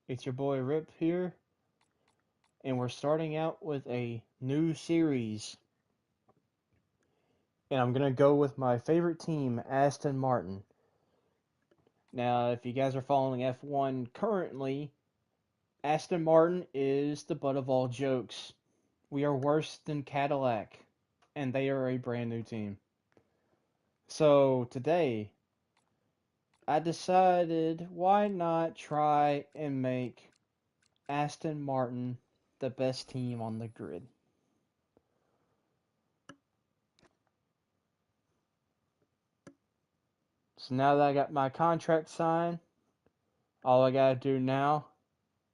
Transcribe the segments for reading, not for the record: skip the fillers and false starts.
It's your boy Rip here, and we're starting out with a new series. And I'm gonna go with my favorite team, Aston Martin. Now, if you guys are following F1 currently, Aston Martin is the butt of all jokes. We are worse than Cadillac, and they are a brand new team. So today, I decided why not try and make Aston Martin the best team on the grid. So now that I got my contract signed, all I gotta do now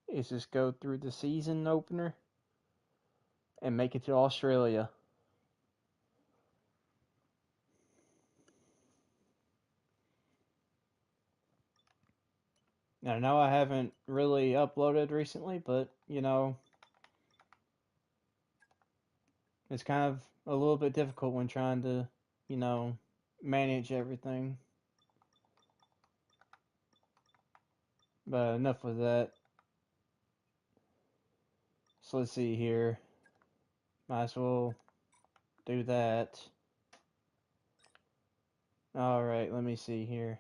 is just go through the season opener and make it to Australia. Now, I know I haven't really uploaded recently, but it's kind of a little bit difficult when trying to, you know, manage everything. But enough with that. So let's see here. Might as well do that. Alright, let me see here.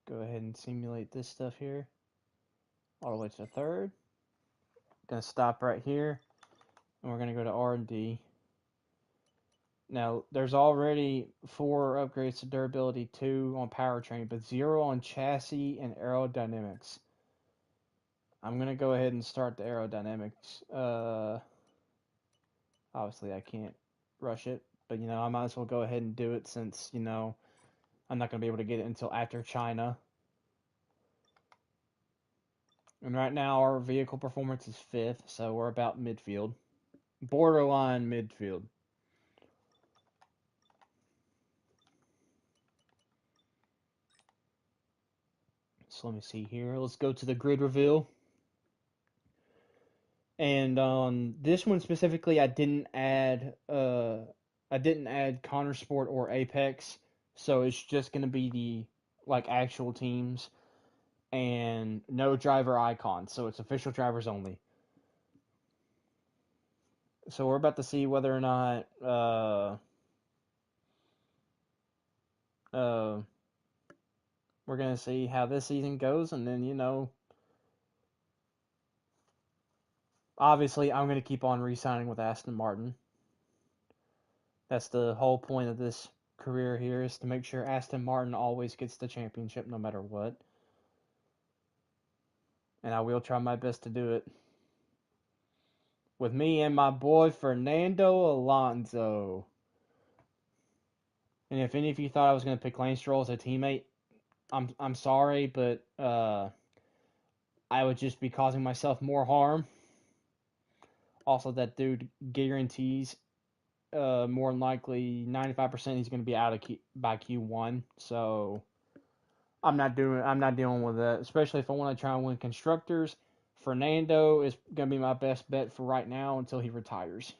Go ahead and simulate this stuff here. All the way to the third. Gonna stop right here. And we're gonna go to R&D. Now, there's already 4 upgrades to durability, 2 on powertrain, but 0 on chassis and aerodynamics. I'm going to go ahead and start the aerodynamics. Obviously, I can't rush it, but, I might as well go ahead and do it since, I'm not going to be able to get it until after China. And right now, our vehicle performance is 5th, so we're about midfield. Borderline midfield. So let me see here. Let's go to the grid reveal. And on this one specifically, I didn't add Connor Sport or Apex, so it's just gonna be the like actual teams and no driver icons, so it's official drivers only. So we're about to see whether or not uh we're gonna see how this season goes, and then obviously I'm gonna keep on re-signing with Aston Martin. That's the whole point of this career here, is to make sure Aston Martin always gets the championship no matter what. And I will try my best to do it. With me and my boy Fernando Alonso. And if any of you thought I was going to pick Lance Stroll as a teammate, I'm sorry, but I would just be causing myself more harm. Also, that dude guarantees more than likely 95% he's going to be out of by Q1. So I'm not dealing with that, especially if I want to try and win constructors. Fernando is going to be my best bet for right now until he retires.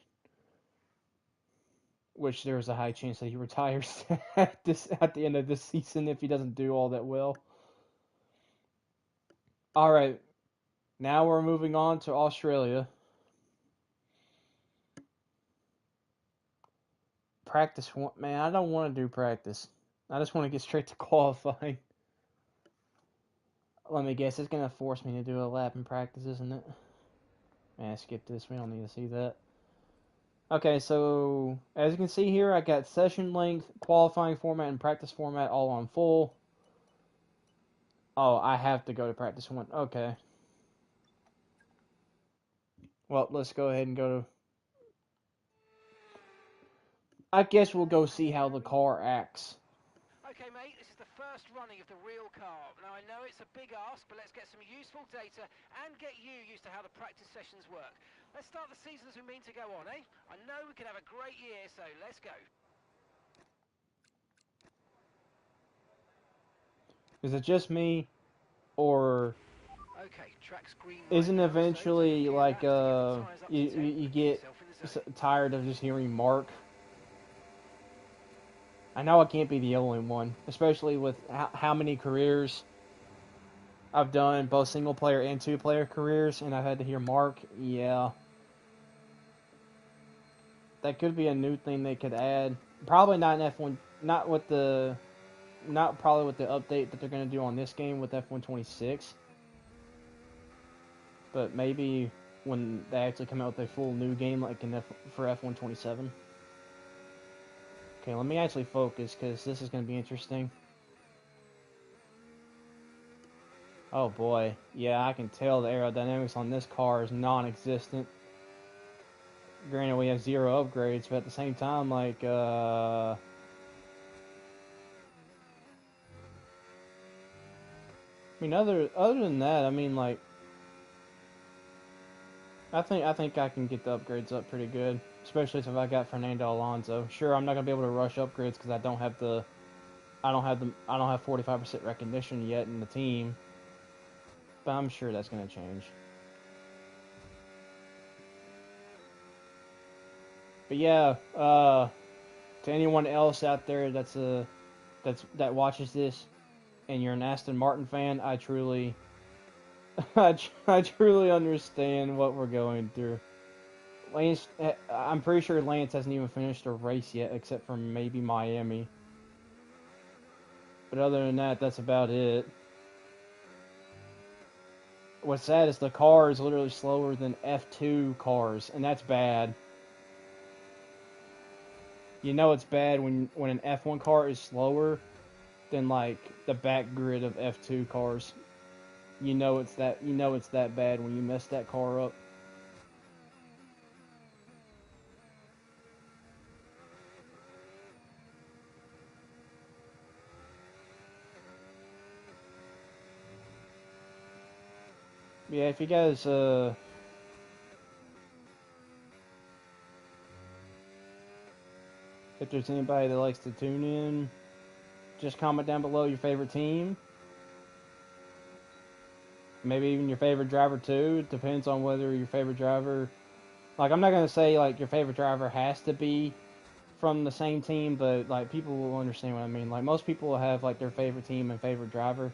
Which there's a high chance that he retires at the end of this season if he doesn't do all that well. All right, now we're moving on to Australia. Practice one, man. I don't want to do practice. I just want to get straight to qualifying. Let me guess, it's gonna force me to do a lap in practice, isn't it? Man, skip this. We don't need to see that. Okay, so as you can see here, I got session length, qualifying format, and practice format all on full. Oh, I have to go to practice one. Okay. Well, let's go ahead and go to. I guess we'll go see how the car acts. Okay, mate, this is the first running of the real car. Now, I know it's a big ask, but let's get some useful data and get you used to how the practice sessions work. Let's start the season as we mean to go on, eh? I know we could have a great year, so let's go. Is it just me, or Okay, track's green right isn't now, so take a eventually few like laps to get the tyres up to temp you and get get yourself in the zone. tired of just hearing Mark? I know I can't be the only one, especially with how many careers I've done both single player and two player careers, and I've had to hear Mark. Yeah, that could be a new thing they could add. Probably not in F1. Not probably with the update that they're gonna do on this game with F126. But maybe when they actually come out with a full new game like for F127. Okay, let me actually focus because this is gonna be interesting. Oh boy, yeah, I can tell the aerodynamics on this car is non-existent. Granted, we have 0 upgrades, but at the same time, like, I mean, other than that, I mean, like, I think I can get the upgrades up pretty good, especially if I got Fernando Alonso. Sure, I'm not gonna be able to rush upgrades because I don't have 45% recognition yet in the team, but I'm sure that's gonna change. But yeah, to anyone else out there that watches this and you're an Aston Martin fan, I truly I truly understand what we're going through. Lance, I'm pretty sure Lance hasn't even finished a race yet, except for maybe Miami. But other than that, that's about it. What's sad is the car is literally slower than F2 cars, and that's bad. You know it's bad when an F1 car is slower than like the back grid of F2 cars. You know it's that bad when you mess that car up. Yeah, if you guys if there's anybody that likes to tune in, just comment down below your favorite team. Maybe even your favorite driver too. It depends on whether your favorite driver, like, I'm not gonna say like your favorite driver has to be from the same team, but like people will understand what I mean. Like most people will have like their favorite team and favorite driver.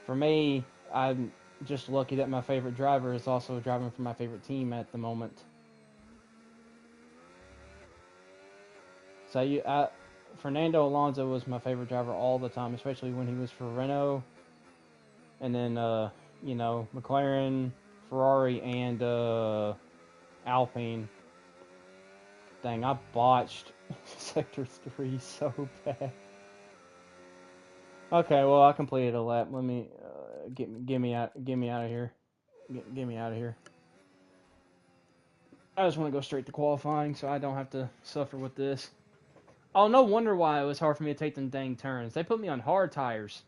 For me, I'm just lucky that my favorite driver is also driving for my favorite team at the moment. So Fernando Alonso was my favorite driver all the time, especially when he was for Renault, and then McLaren, Ferrari, and Alpine. Dang, I botched Sector 3 so bad. Okay, well I completed a lap. Let me get me out of here. Get me out of here. I just want to go straight to qualifying so I don't have to suffer with this. Oh, no wonder why it was hard for me to take them dang turns. They put me on hard tires.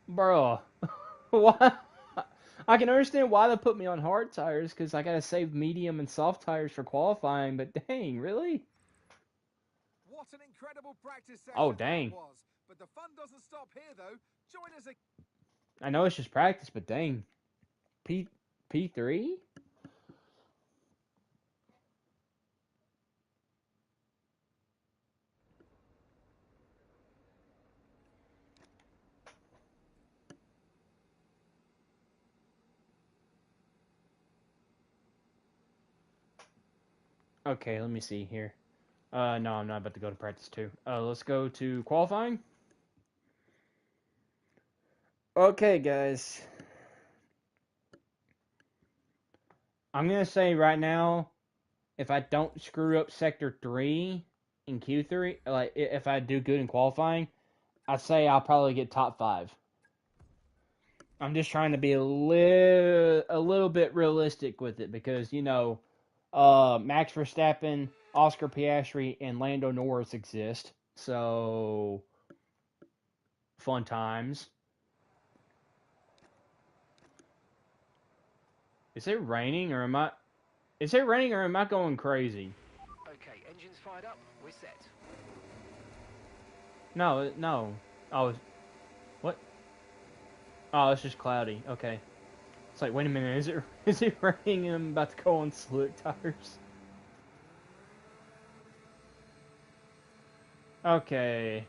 Bro. Why? I can understand why they put me on hard tires, because I gotta save medium and soft tires for qualifying, but dang, really? What an incredible practice session Oh, dang. that was. But the fun doesn't stop here, though. Join us. I know it's just practice, but dang. P3? Okay, let me see here. No, I'm not about to go to practice too. Let's go to qualifying. Okay, guys. I'm gonna say right now, if I don't screw up Sector 3 in Q3, like if I do good in qualifying, I'd say I'll probably get top 5. I'm just trying to be a little bit realistic with it because Max Verstappen, Oscar Piastri, and Lando Norris exist. So fun times. Is it raining or am I? Is it raining or am I going crazy? Okay, engines fired up. We're set. No, no. Oh, what? Oh, it's just cloudy. Okay. It's like, wait a minute, is it raining and I'm about to go on slick tires? Okay.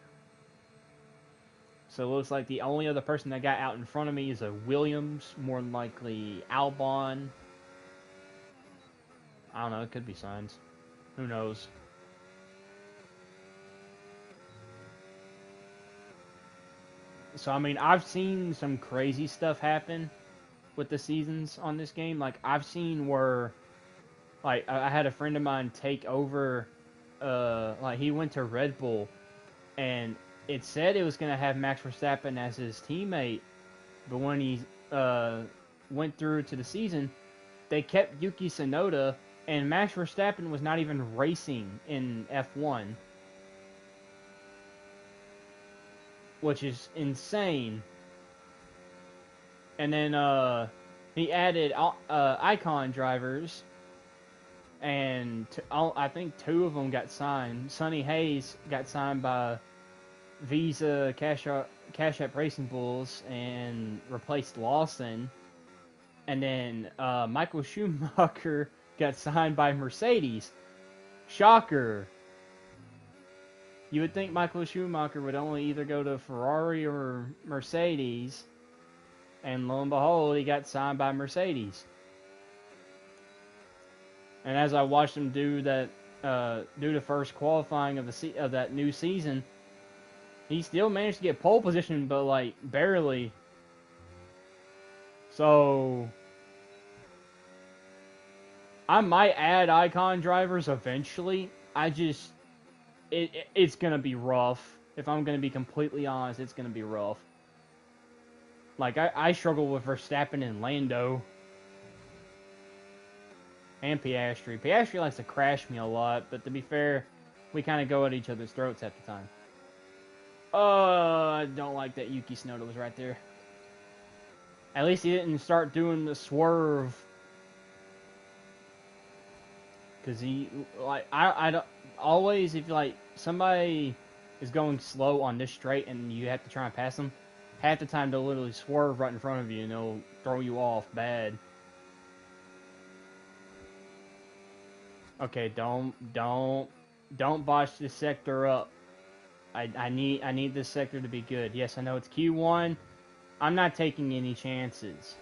So it looks like the only other person that got out in front of me is a Williams, more than likely Albon. I don't know, it could be Sainz. Who knows? So, I mean, I've seen some crazy stuff happen with the seasons on this game. Like, I've seen where, like, I had a friend of mine take over, like, he went to Red Bull, and it said it was going to have Max Verstappen as his teammate, but when he went through to the season, they kept Yuki Tsunoda, and Max Verstappen was not even racing in F1, which is insane. And then he added icon drivers, and I think 2 of them got signed. Sonny Hayes got signed by Visa Cash App Racing Bulls and replaced Lawson. And then Michael Schumacher got signed by Mercedes. Shocker. You would think Michael Schumacher would only either go to Ferrari or Mercedes, and lo and behold, he got signed by Mercedes. And as I watched him do that, do the first qualifying of that new season, he still managed to get pole position, but like barely. So I might add icon drivers eventually. It's gonna be rough. If I'm gonna be completely honest, it's gonna be rough. Like I struggle with Verstappen and Lando. And Piastri. Piastri likes to crash me a lot, but to be fair, we kind of go at each other's throats half the time. I don't like that Yuki Tsunoda was right there. At least he didn't start doing the swerve. Because he, like, I don't, always, if, like, somebody is going slow on this straight and you have to try and pass them, half the time they'll literally swerve right in front of you and they'll throw you off bad. Okay, don't botch this sector up. I need this sector to be good. Yes, I know it's Q1. I'm not taking any chances.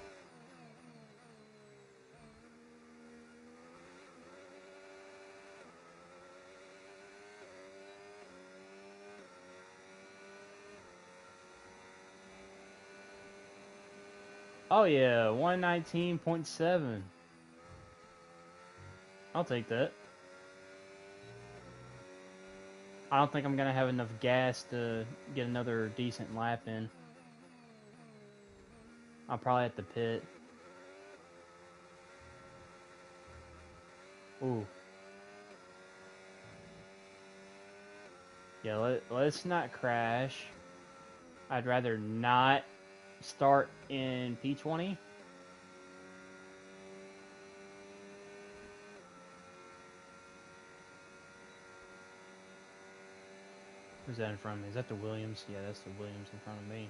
Oh yeah, 119.7. I'll take that. I don't think I'm gonna have enough gas to get another decent lap in. I'll probably have to pit. Ooh. Yeah, let's not crash. I'd rather not start in P20. Who's that in front of me? Is that the Williams? Yeah, that's the Williams in front of me.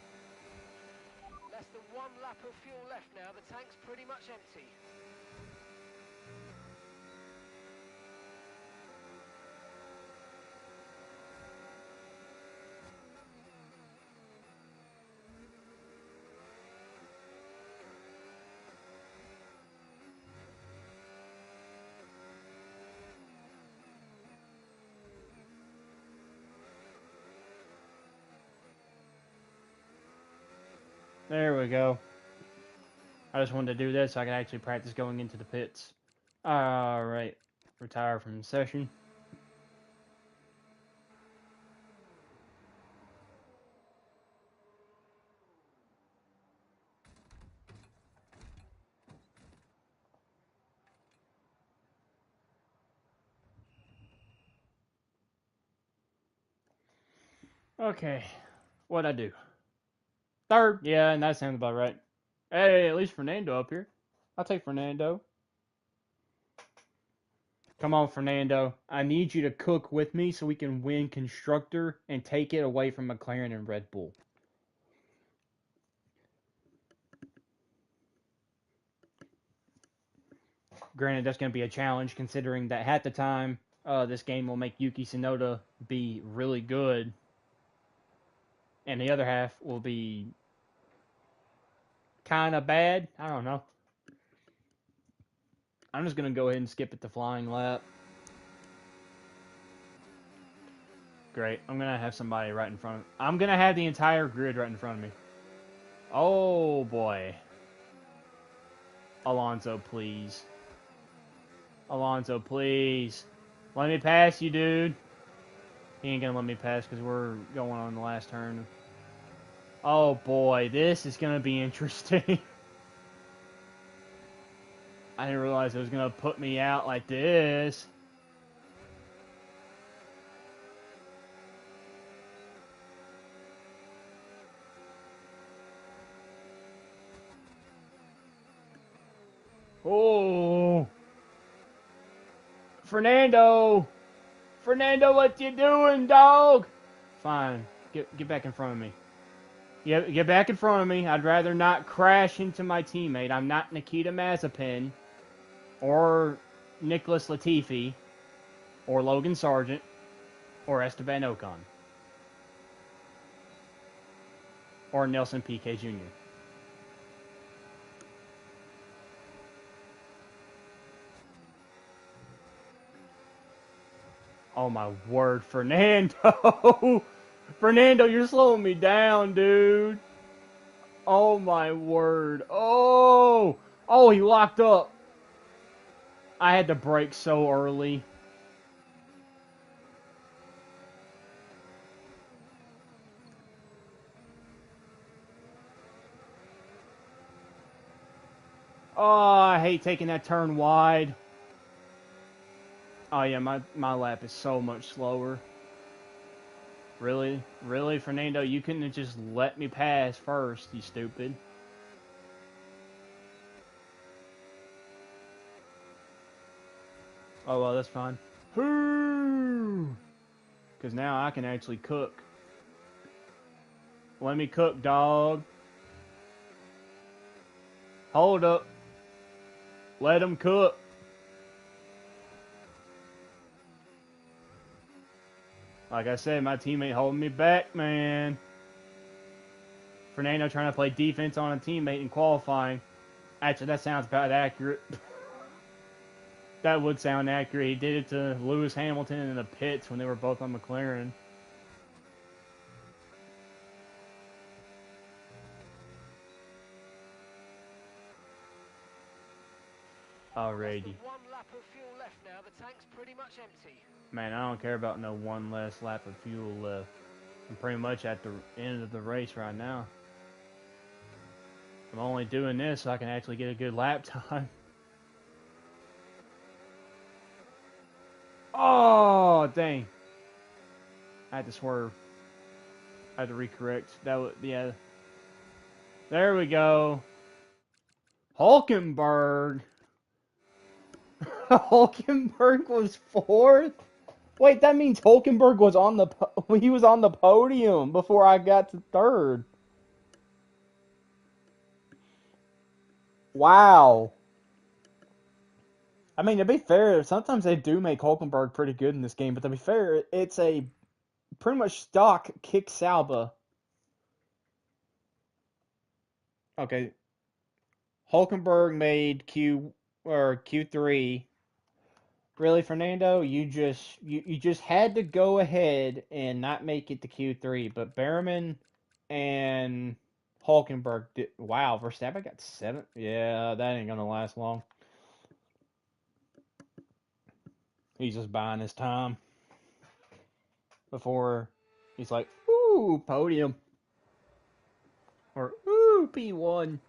Less than 1 lap of fuel left now. The tank's pretty much empty. There we go. I just wanted to do this so I could actually practice going into the pits. Alright. Retire from the session. Okay. What'd I do? Third. Yeah, and that sounds about right. Hey, at least Fernando up here. I'll take Fernando. Come on, Fernando. I need you to cook with me so we can win Constructor and take it away from McLaren and Red Bull. Granted, that's going to be a challenge considering that at the time, this game will make Yuki Tsunoda be really good. and the other half will be kind of bad. I don't know. I'm just going to go ahead and skip it to flying lap. Great. I'm going to have somebody right in front of me. I'm going to have the entire grid right in front of me. Oh, boy. Alonso, please. Alonso, please. Let me pass you, dude. He ain't going to let me pass because we're going on the last turn. Oh, boy. This is going to be interesting. I didn't realize it was going to put me out like this. Oh. Fernando. Fernando, what you doing, dog? Fine. Get back in front of me. Get back in front of me. I'd rather not crash into my teammate. I'm not Nikita Mazepin. Or Nicholas Latifi. Or Logan Sargent. Or Esteban Ocon. Or Nelson Piquet Jr. Oh my word, Fernando! Fernando, you're slowing me down, dude. Oh my word. Oh! Oh, he locked up. I had to brake so early. Oh, I hate taking that turn wide. Oh yeah, my lap is so much slower. Really? Really, Fernando? You couldn't have just let me pass first, you stupid. Oh well, that's fine. Because now I can actually cook. Let me cook, dog. Hold up. Let him cook. Like I said, my teammate holding me back, man. Fernando trying to play defense on a teammate in qualifying. Actually, that sounds about accurate. That would sound accurate. He did it to Lewis Hamilton in the pits when they were both on McLaren. Alrighty. One lap of fuel left now. The tank's pretty much empty. Man, I don't care about no one less lap of fuel left. I'm pretty much at the end of the race right now. I'm only doing this so I can actually get a good lap time. Oh, dang. I had to swerve. I had to recorrect. That was, yeah. There we go. Hulkenberg. Hulkenberg was fourth? Wait, that means Hulkenberg was on the he was on the podium before I got to third. Wow. I mean, to be fair, sometimes they do make Hulkenberg pretty good in this game, but to be fair, it's a pretty much stock kick Sauber. Okay. Hulkenberg made Q3. Really, Fernando, you just had to go ahead and not make it to Q3, but Behrman and Hulkenberg did. Wow, Verstappen got 7. Yeah, that ain't gonna last long. He's just buying his time before he's like, ooh, podium. Or, ooh, P1.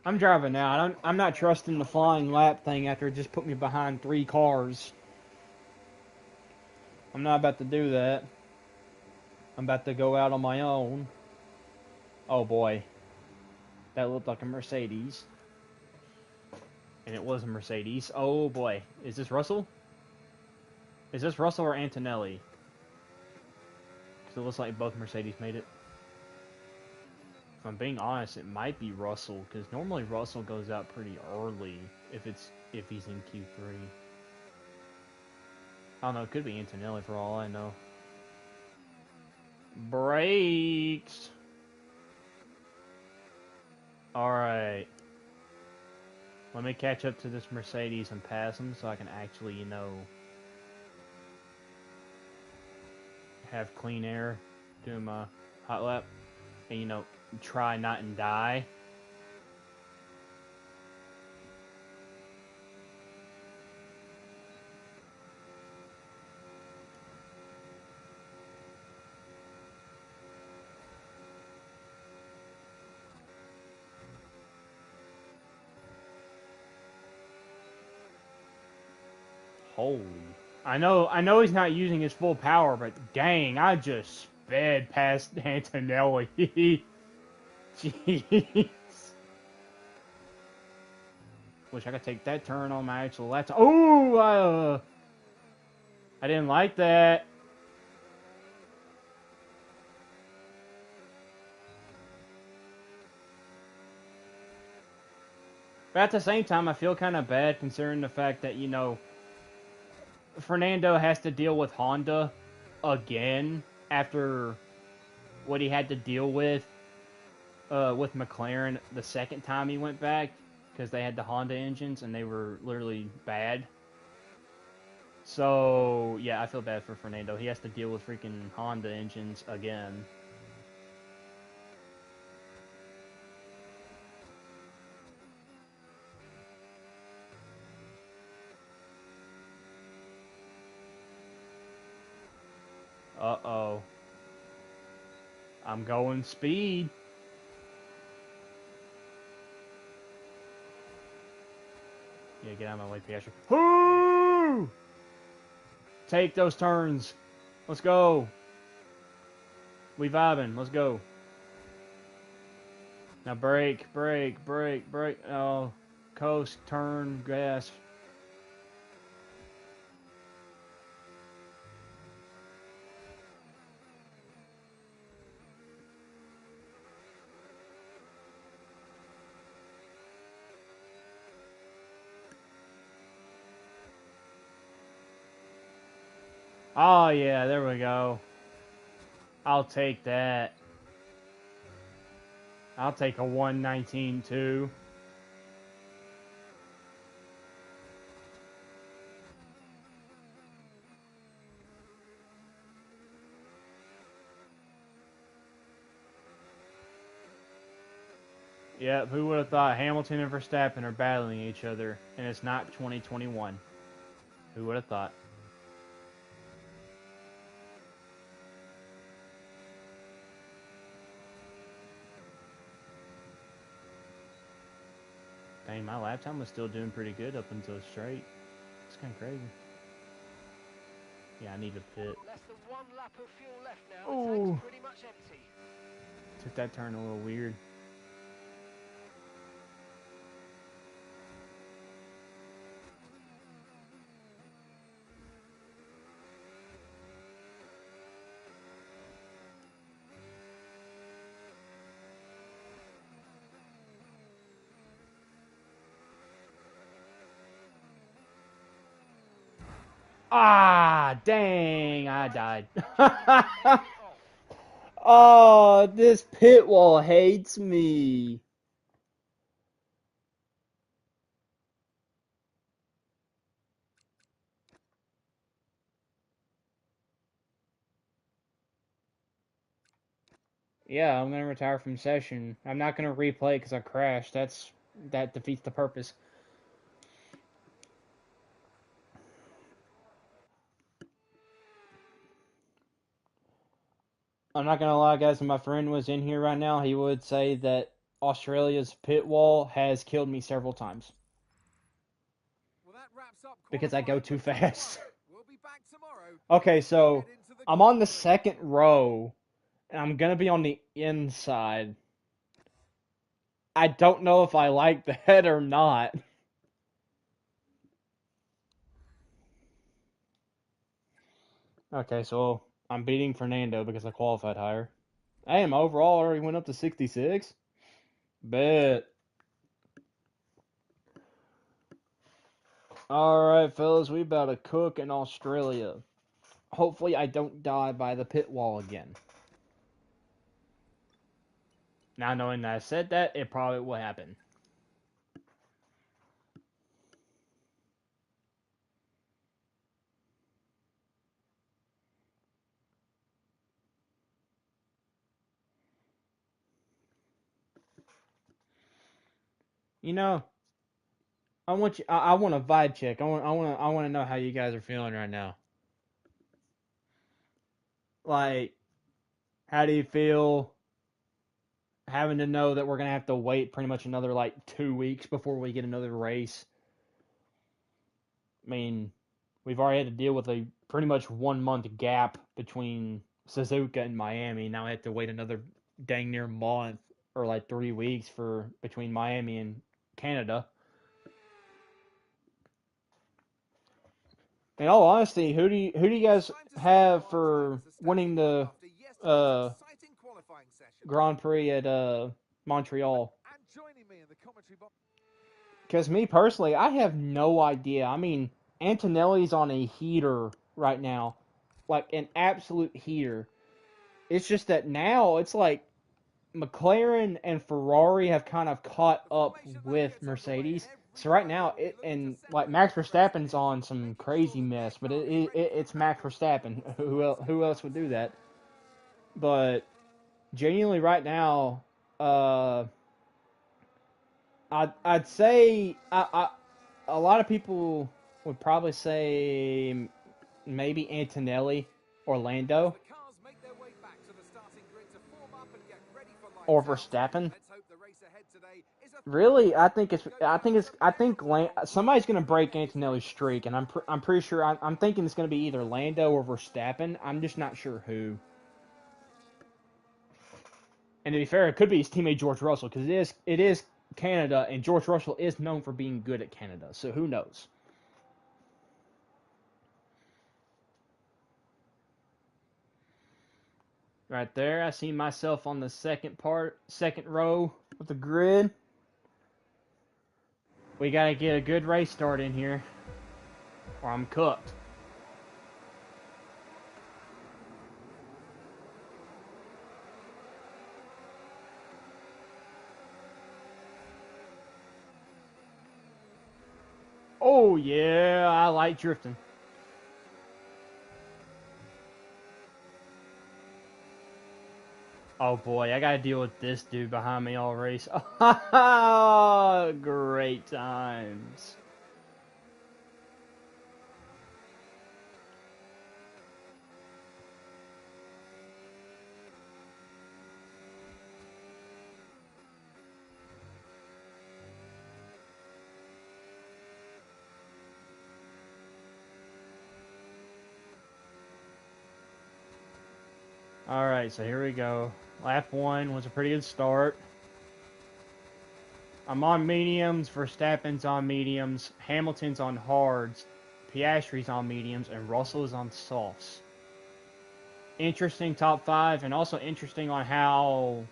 I'm driving now. I'm not trusting the flying lap thing after it just put me behind 3 cars. I'm not about to do that. I'm about to go out on my own. Oh boy. That looked like a Mercedes. And it was a Mercedes. Oh boy. Is this Russell? Is this Russell or Antonelli? Because it looks like both Mercedes made it. If I'm being honest, it might be Russell. Because normally Russell goes out pretty early if he's in Q3. I don't know. It could be Antonelli for all I know. Brakes. Alright. Let me catch up to this Mercedes and pass him so I can actually, you know, have clean air doing my hot lap. And, you know, try not and die. Holy. I know he's not using his full power, but dang, I just sped past Antonelli. Jeez. Wish I could take that turn on my actual left. Oh, I didn't like that. But at the same time, I feel kind of bad considering the fact that, you know, Fernando has to deal with Honda again after what he had to deal with McLaren the second time he went back because they had the Honda engines and they were literally bad. So, yeah, I feel bad for Fernando. He has to deal with freaking Honda engines again. Uh-oh. I'm going speed. Yeah, get out of my way, Piastri. Woo! Take those turns. Let's go. We vibing. Let's go. Now brake. Oh, coast, turn, gas. Oh, yeah, there we go. I'll take that. I'll take a 119 too. Yep, who would have thought Hamilton and Verstappen are battling each other, and it's not 2021. Who would have thought? Dang, my lap time was still doing pretty good up until straight. It's kind of crazy. Yeah, I need to pit. Less than 1 lap of fuel left now. Oh. The tank's pretty much empty. Took that turn a little weird. Ah, dang, I died. Oh, this pit wall hates me. Yeah, I'm gonna retire from session. I'm not gonna replay because I crashed. That defeats the purpose. I'm not gonna lie, guys. If my friend was in here right now, he would say that Australia's pit wall has killed me several times. Well, that wraps up Because I go too fast. We'll be back tomorrow. Okay, so I'm on the second row, and I'm gonna be on the inside. I don't know if I like that or not. Okay, so I'm beating Fernando because I qualified higher. Hey, my overall already went up to 66. Bet. Alright, fellas, we about to cook in Australia. Hopefully I don't die by the pit wall again. Now knowing that I said that, it probably will happen. You know, I want you. I want a vibe check. I want to know how you guys are feeling right now. Like, how do you feel having to know that we're gonna have to wait pretty much another like 2 weeks before we get another race? I mean, we've already had to deal with a pretty much 1 month gap between Suzuka and Miami. Now we have to wait another dang near month or like 3 weeks for between Miami and Canada. In all honesty, who do you guys have for winning the uh, Grand Prix at Montreal? Because me personally, I have no idea. I mean, Antonelli's on a heater right now, like an absolute heater. It's just that now it's like McLaren and Ferrari have kind of caught up with Mercedes. So right now, and like Max Verstappen's on some crazy mess, but it's Max Verstappen. Who else would do that? But genuinely, right now, I'd say a lot of people would probably say maybe Antonelli or Lando or Verstappen. Really, I think somebody's gonna break Antonelli's streak, and I'm pretty sure I'm thinking it's gonna be either Lando or Verstappen. I'm just not sure who. And to be fair, it could be his teammate George Russell because it is Canada, and George Russell is known for being good at Canada. So who knows? Right there, I see myself on the second row of the grid. We gotta get a good race start in here, or I'm cooked. Oh yeah, I like drifting. Oh boy, I gotta deal with this dude behind me all race. Great times. Alright, so here we go. Lap 1 was a pretty good start. I'm on mediums, Verstappen's on mediums, Hamilton's on hards, Piastri's on mediums, and Russell is on softs. Interesting top 5, and also interesting on how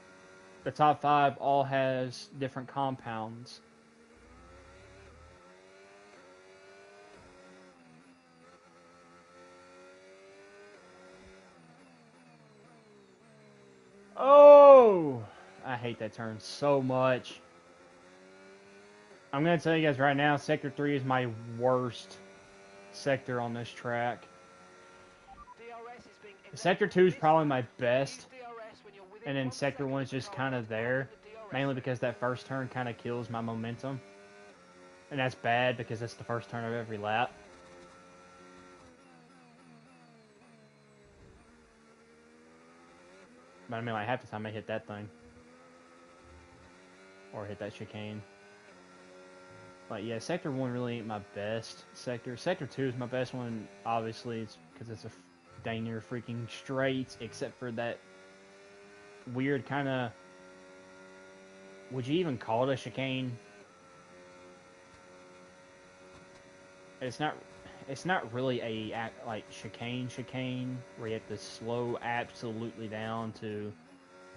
the top 5 all has different compounds. Oh! I hate that turn so much. I'm going to tell you guys right now, Sector 3 is my worst sector on this track. Sector 2 is probably my best, and then Sector 1 is just kind of there, mainly because that first turn kind of kills my momentum. And that's bad because that's the first turn of every lap. But I mean, like, half the time I hit that thing. Or hit that chicane. But yeah, Sector 1 really ain't my best sector. Sector 2 is my best one, obviously, it's because it's a dang near freaking straight, except for that weird kind of... Would you even call it a chicane? It's not really a like chicane where you have to slow absolutely down to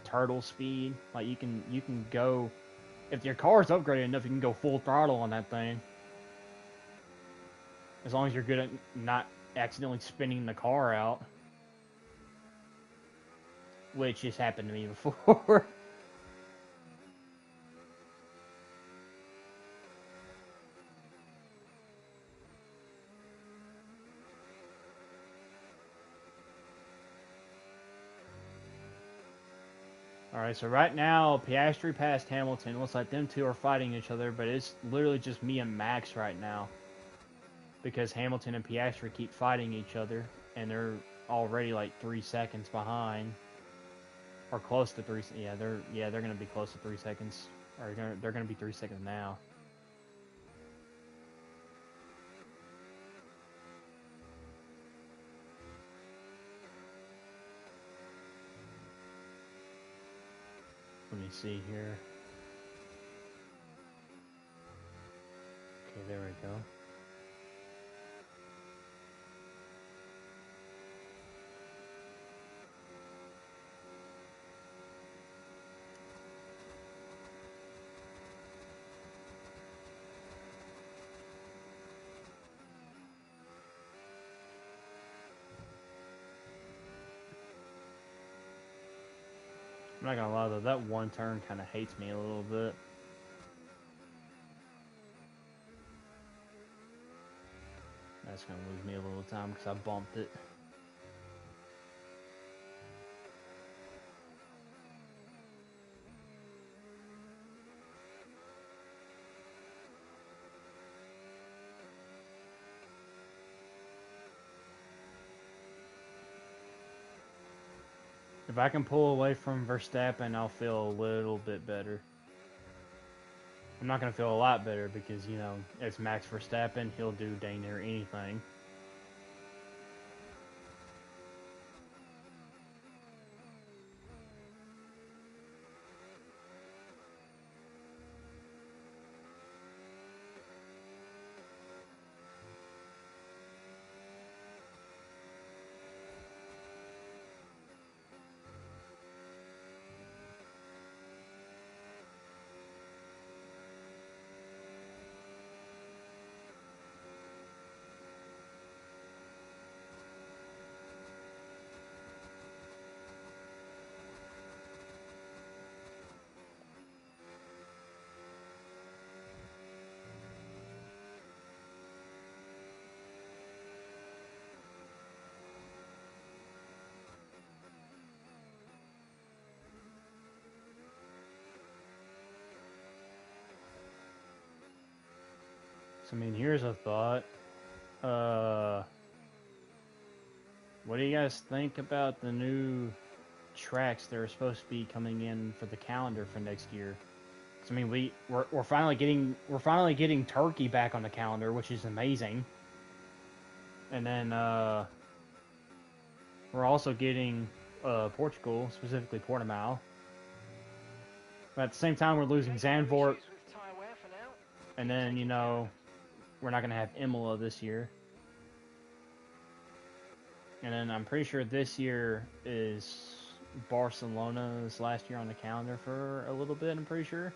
turtle speed. Like you can go, if your car's upgraded enough, you can go full throttle on that thing. As long as you're good at not accidentally spinning the car out, which has happened to me before. Alright, so right now, Piastri passed Hamilton. Looks like them two are fighting each other, but it's literally just me and Max right now. Because Hamilton and Piastri keep fighting each other, and they're already like 3 seconds behind. Or close to 3. Yeah, they're gonna be close to 3 seconds. Or they're gonna be 3 seconds now. Let me see here. Okay, there we go. I'm not gonna lie though, that one turn kind of hates me a little bit. That's gonna lose me a little time because I bumped it. If I can pull away from Verstappen, I'll feel a little bit better. I'm not going to feel a lot better because, you know, it's Max Verstappen. He'll do dang near anything. So, I mean, here's a thought. What do you guys think about the new tracks that are supposed to be coming in for the calendar for next year? I mean, we're finally getting Turkey back on the calendar, which is amazing. And then we're also getting Portugal, specifically Portimao. But at the same time, we're losing Zandvoort. And then, you know, we're not going to have Imola this year. And then I'm pretty sure this year is Barcelona's last year on the calendar for a little bit, I'm pretty sure.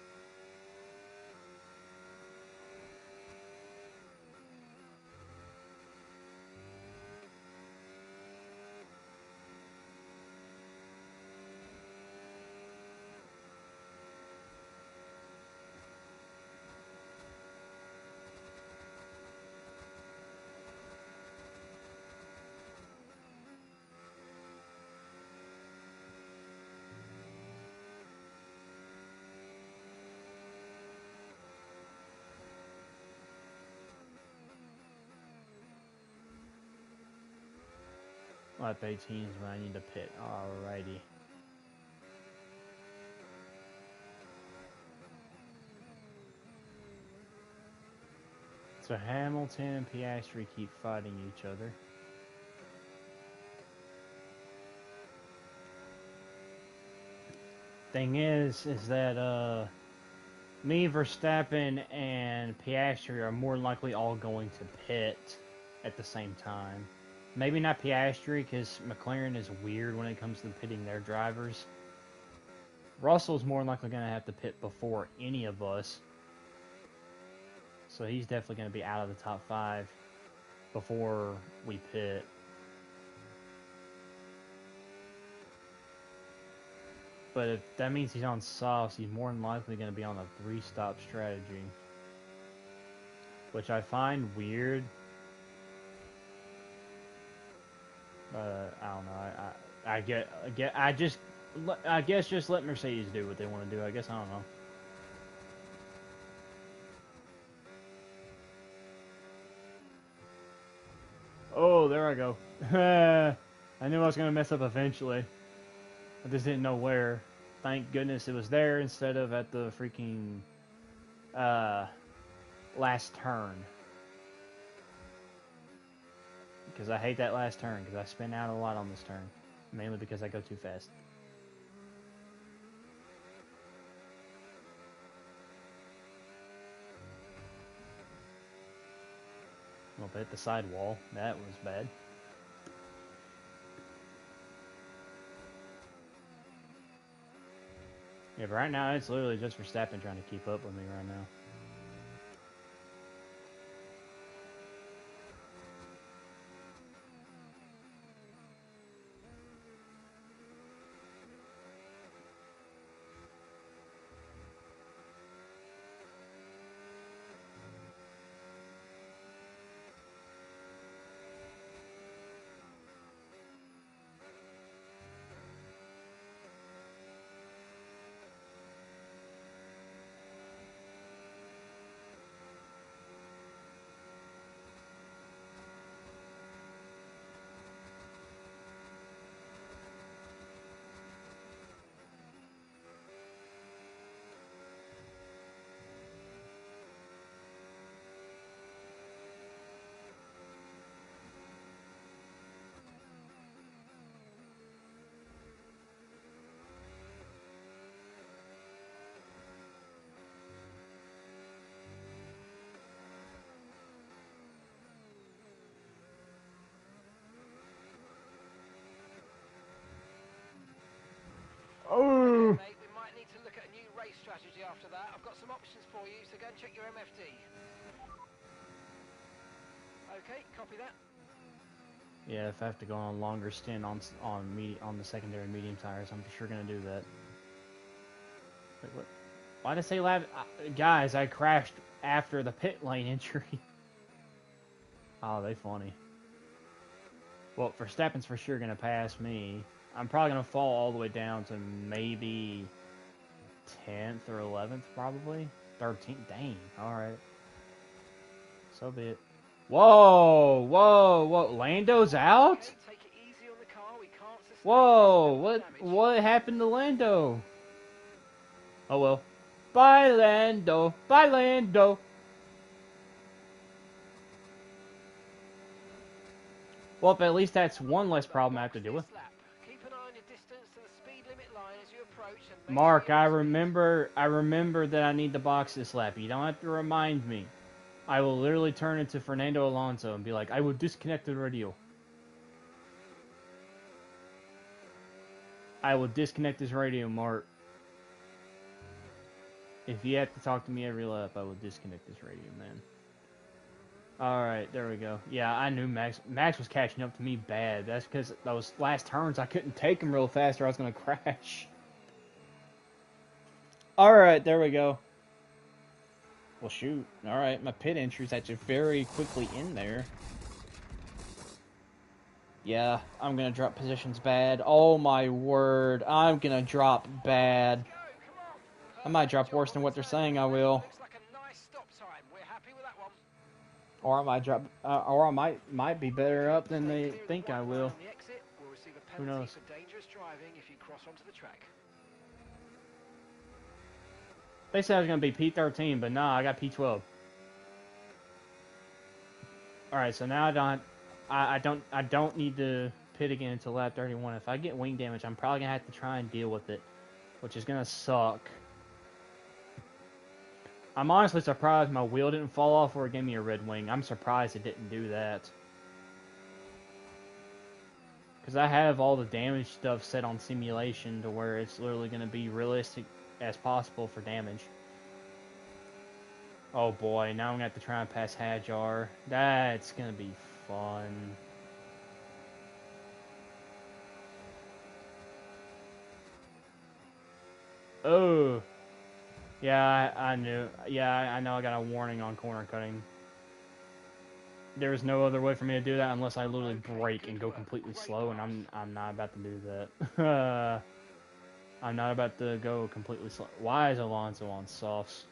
Lap 18 is when I need to pit. Alrighty. So Hamilton and Piastri keep fighting each other. Thing is that me, Verstappen, and Piastri are more likely all going to pit at the same time. Maybe not Piastri, because McLaren is weird when it comes to pitting their drivers. Russell's more likely going to have to pit before any of us. So he's definitely going to be out of the top 5 before we pit. But if that means he's on softs, he's more than likely going to be on a 3-stop strategy. Which I find weird. But I don't know. I just I guess just let Mercedes do what they want to do. I guess, I don't know. Oh, there I go. I knew I was going to mess up eventually. I just didn't know where. Thank goodness it was there instead of at the freaking last turn. Because I hate that last turn, because I spin out a lot on this turn. Mainly because I go too fast. Well, hit the sidewall. That was bad. Yeah, but right now it's literally just Verstappen trying to keep up with me right now. Oh! Okay, mate, we might need to look at a new race strategy after that. I've got some options for you, so go and check your MFD. Okay, copy that. Yeah, if I have to go on a longer stint on the secondary medium tires, I'm for sure gonna do that. Wait, what? Why did I say lap? Guys, I crashed after the pit lane entry. Oh, they funny. Well, Verstappen's for sure gonna pass me. I'm probably gonna fall all the way down to maybe 10th or 11th, probably 13th. Dang. All right. So be it. Whoa, whoa, whoa! Lando's out? Okay, take it easy on the car. We can't sustain Whoa! this damage. What happened to Lando? Oh well. Bye, Lando. Bye, Lando. Well, but at least that's one less problem I have to deal with. Keep an eye on your distance to the speed limit line as you approach, and Mark, I remember that I need to box this lap. You don't have to remind me. I will literally turn into Fernando Alonso and be like, I will disconnect the radio. I will disconnect this radio, Mark. If you have to talk to me every lap, I will disconnect this radio, man. Alright, there we go. Yeah, I knew Max was catching up to me bad. That's because those last turns, I couldn't take him real fast or I was going to crash. Alright, there we go. Well, shoot. Alright, my pit entry's actually very quickly in there. Yeah, I'm going to drop positions bad. Oh, my word. I'm going to drop bad. I might drop worse than what they're saying I will. Or I might drop, or I might be better up than they think I will. Who knows? They said I was gonna be P13, but nah, I got P12. All right, so now I don't need to pit again until lap 31. If I get wing damage, I'm probably gonna have to try and deal with it, which is gonna suck. I'm honestly surprised my wheel didn't fall off or it gave me a red wing. I'm surprised it didn't do that. Because I have all the damage stuff set on simulation to where it's literally going to be realistic as possible for damage. Oh boy, now I'm going to have to try and pass Hadjar. That's going to be fun. Oh. Yeah, I knew. Yeah, I know I got a warning on corner cutting. There is no other way for me to do that unless I literally brake and go completely slow, and I'm not about to do that. I'm not about to go completely slow. Why is Alonso on softs?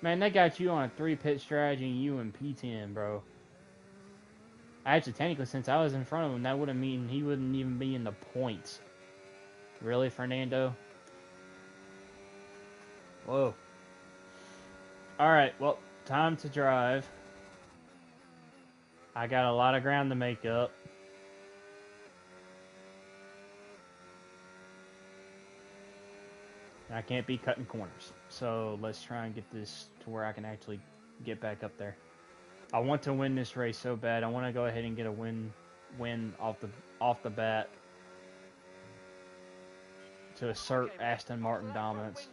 Man, they got you on a 3-pit strategy and you in P10, bro. Actually, technically, since I was in front of him, that would have mean he wouldn't even be in the points. Really, Fernando? Whoa. Alright, well, time to drive. I got a lot of ground to make up. I can't be cutting corners. So let's try and get this to where I can actually get back up there. I want to win this race so bad. I want to go ahead and get a win off the bat to assert Aston Martin dominance.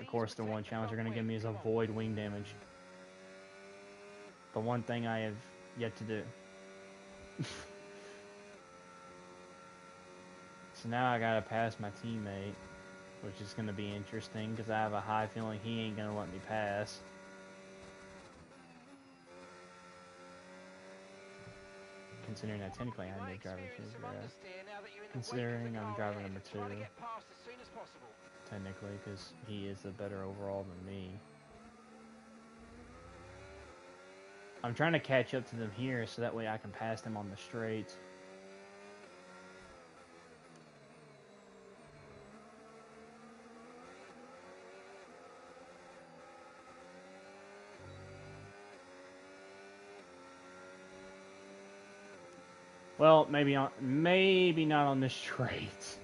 Of course, the one challenge they're going to give me is avoid wing damage. The one thing I have yet to do. So now I gotta pass my teammate, which is gonna be interesting because I have a high feeling he ain't gonna let me pass. Considering that technically I'm the driver 2, considering I'm driver number 2, technically, because he is the better overall than me. I'm trying to catch up to them here so that way I can pass them on the straights. Well, maybe not on the straight.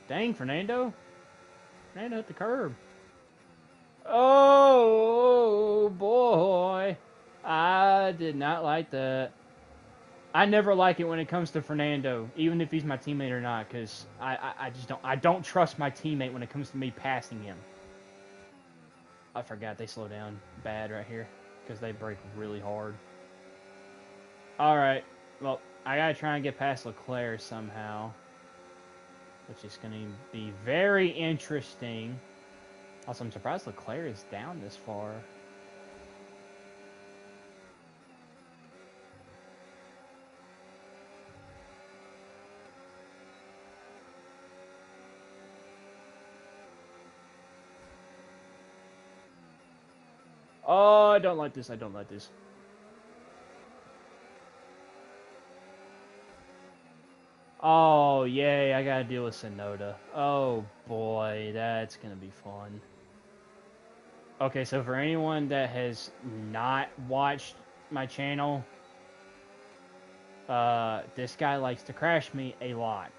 Dang, Fernando. Fernando hit the curb. Oh, boy. I did not like that. I never like it when it comes to Fernando, even if he's my teammate or not, because I just don't trust my teammate when it comes to me passing him. I forgot they slow down bad right here because they brake really hard. Alright, well, I gotta try and get past Leclerc somehow, which is gonna be very interesting. Also, I'm surprised Leclerc is down this far. Oh, I don't like this. I don't like this. Oh, yay. I gotta deal with Tsunoda. Oh, boy. That's gonna be fun. Okay, so for anyone that has not watched my channel, this guy likes to crash me a lot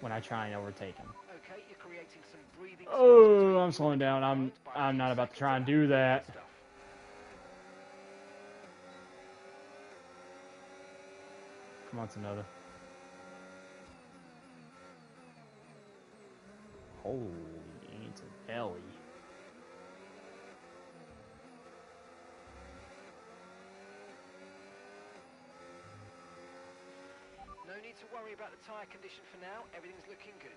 when I try and overtake him. Okay, you're creating some breathing space Oh, I'm slowing down. I'm not about to try and do that. Come on, Tsunoda. Holy, into belly. No need to worry about the tyre condition for now. Everything's looking good.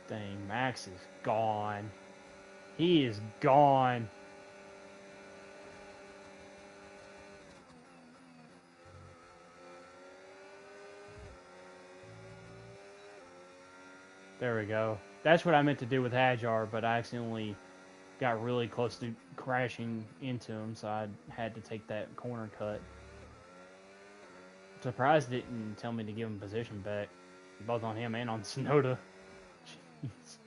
Dang, Max is gone. He is gone. There we go. That's what I meant to do with Hajar, but I accidentally got really close to crashing into him, so I had to take that corner cut. Surprised it didn't tell me to give him position back, both on him and on Tsunoda. Jeez.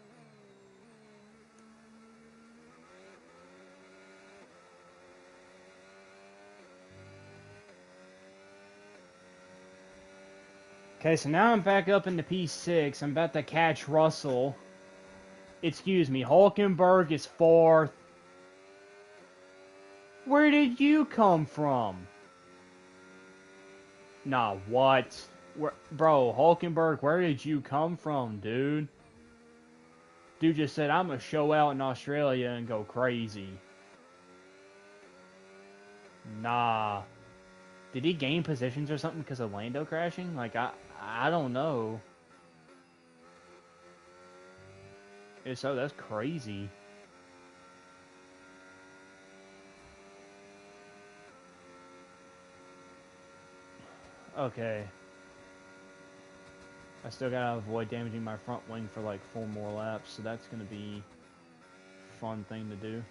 Okay, so now I'm back up in the P6. I'm about to catch Russell. Excuse me, Hulkenberg is 4th. Where did you come from? Nah, what? Bro, Hulkenberg, where did you come from, dude? Dude just said, I'm gonna show out in Australia and go crazy. Nah. Did he gain positions or something because of Lando crashing? Like, I don't know. If so, that's crazy. Okay. I still gotta avoid damaging my front wing for like 4 more laps, so that's gonna be a fun thing to do.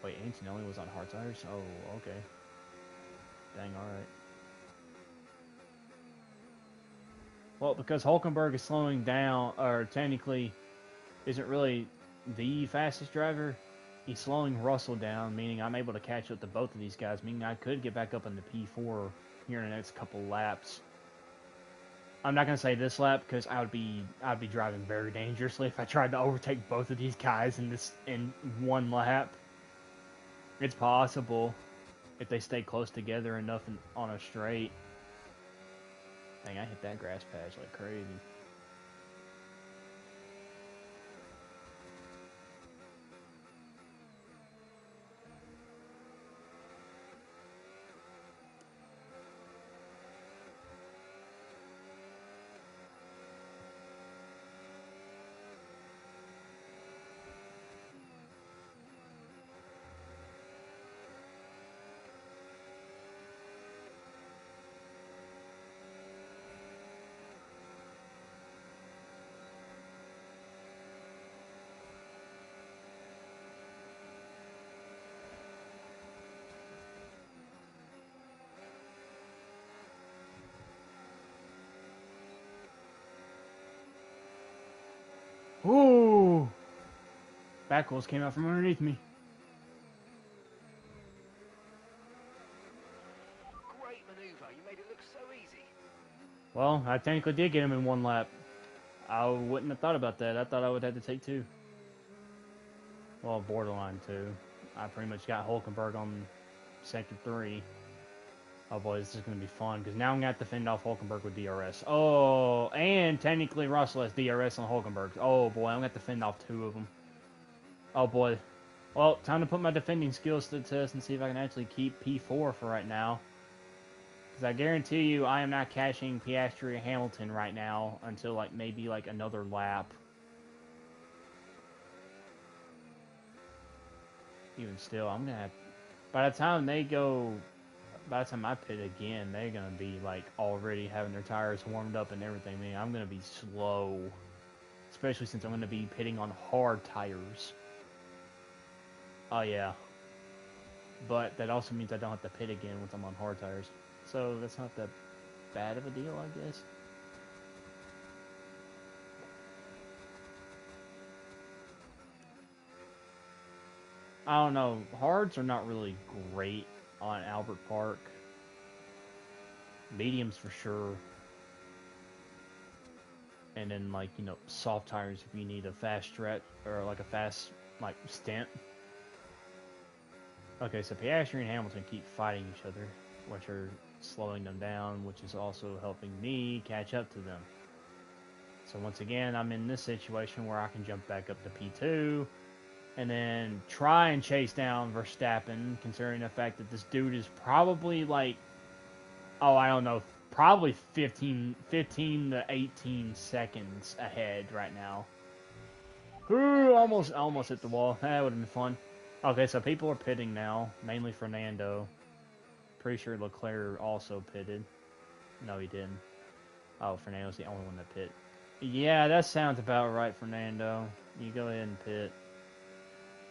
Wait, Antonelli was on hard tires? Oh, okay. Dang, alright. Well, because Hulkenberg is slowing down, or technically isn't really the fastest driver, he's slowing Russell down, meaning I'm able to catch up to both of these guys, meaning I could get back up into P4 here in the next couple laps. I'm not gonna say this lap because I'd be driving very dangerously if I tried to overtake both of these guys in one lap. It's possible if they stay close together enough on a straight. Dang, I hit that grass patch like crazy. Ooh! Back wheels came out from underneath me. Great maneuver. You made it look so easy. Well, I technically did get him in one lap. I wouldn't have thought about that. I thought I would have to take 2. Well, borderline 2. I pretty much got Hulkenberg on sector 3. Oh boy, this is going to be fun, because now I'm going to have to fend off Hulkenberg with DRS. Oh, and technically Russell has DRS on Hulkenberg. Oh boy, I'm going to have to fend off 2 of them. Oh boy. Well, time to put my defending skills to the test and see if I can actually keep P4 for right now. Because I guarantee you I am not catching Piastri or Hamilton right now until like maybe like another lap. Even still, I'm going to have... By the time I pit again, they're going to be like already having their tires warmed up and everything. Man, I'm going to be slow. Especially since I'm going to be pitting on hard tires. Oh yeah. But that also means I don't have to pit again once I'm on hard tires. So that's not that bad of a deal, I guess. I don't know. Hards are not really great on Albert Park. Mediums for sure. And then, like, you know, soft tires if you need a fast stretch or like a fast, like, stint. Okay, so Piastri and Hamilton keep fighting each other, which are slowing them down, which is also helping me catch up to them. So once again, I'm in this situation where I can jump back up to P2 and then try and chase down Verstappen, considering the fact that this dude is probably like, oh, I don't know, probably 15 to 18 seconds ahead right now. Ooh, almost hit the wall. That would have been fun. Okay, so people are pitting now, mainly Fernando. Pretty sure Leclerc also pitted. No, he didn't. Oh, Fernando's the only one that pit. Yeah, that sounds about right, Fernando. You go ahead and pit.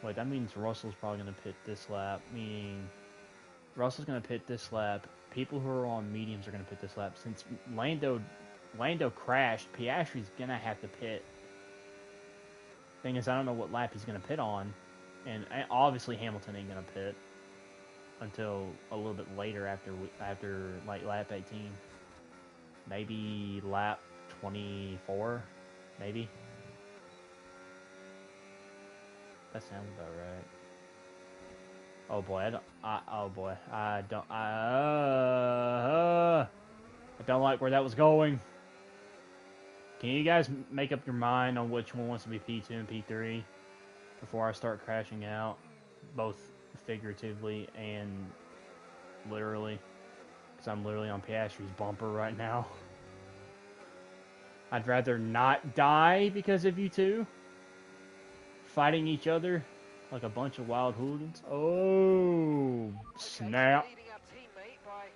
Wait, that means Russell's probably going to pit this lap, meaning Russell's going to pit this lap. People who are on mediums are going to pit this lap. Since Lando crashed, Piastri's going to have to pit. Thing is, I don't know what lap he's going to pit on. And obviously Hamilton ain't going to pit until a little bit later after like lap 18. Maybe lap 24, maybe. That sounds about right. Oh boy, I don't like where that was going. Can you guys make up your mind on which one wants to be P2 and P3 before I start crashing out? Both figuratively and literally, because I'm literally on Piastri's bumper right now. I'd rather not die because of you two fighting each other like a bunch of wild hooligans. Oh, snap. Okay, leading our teammate by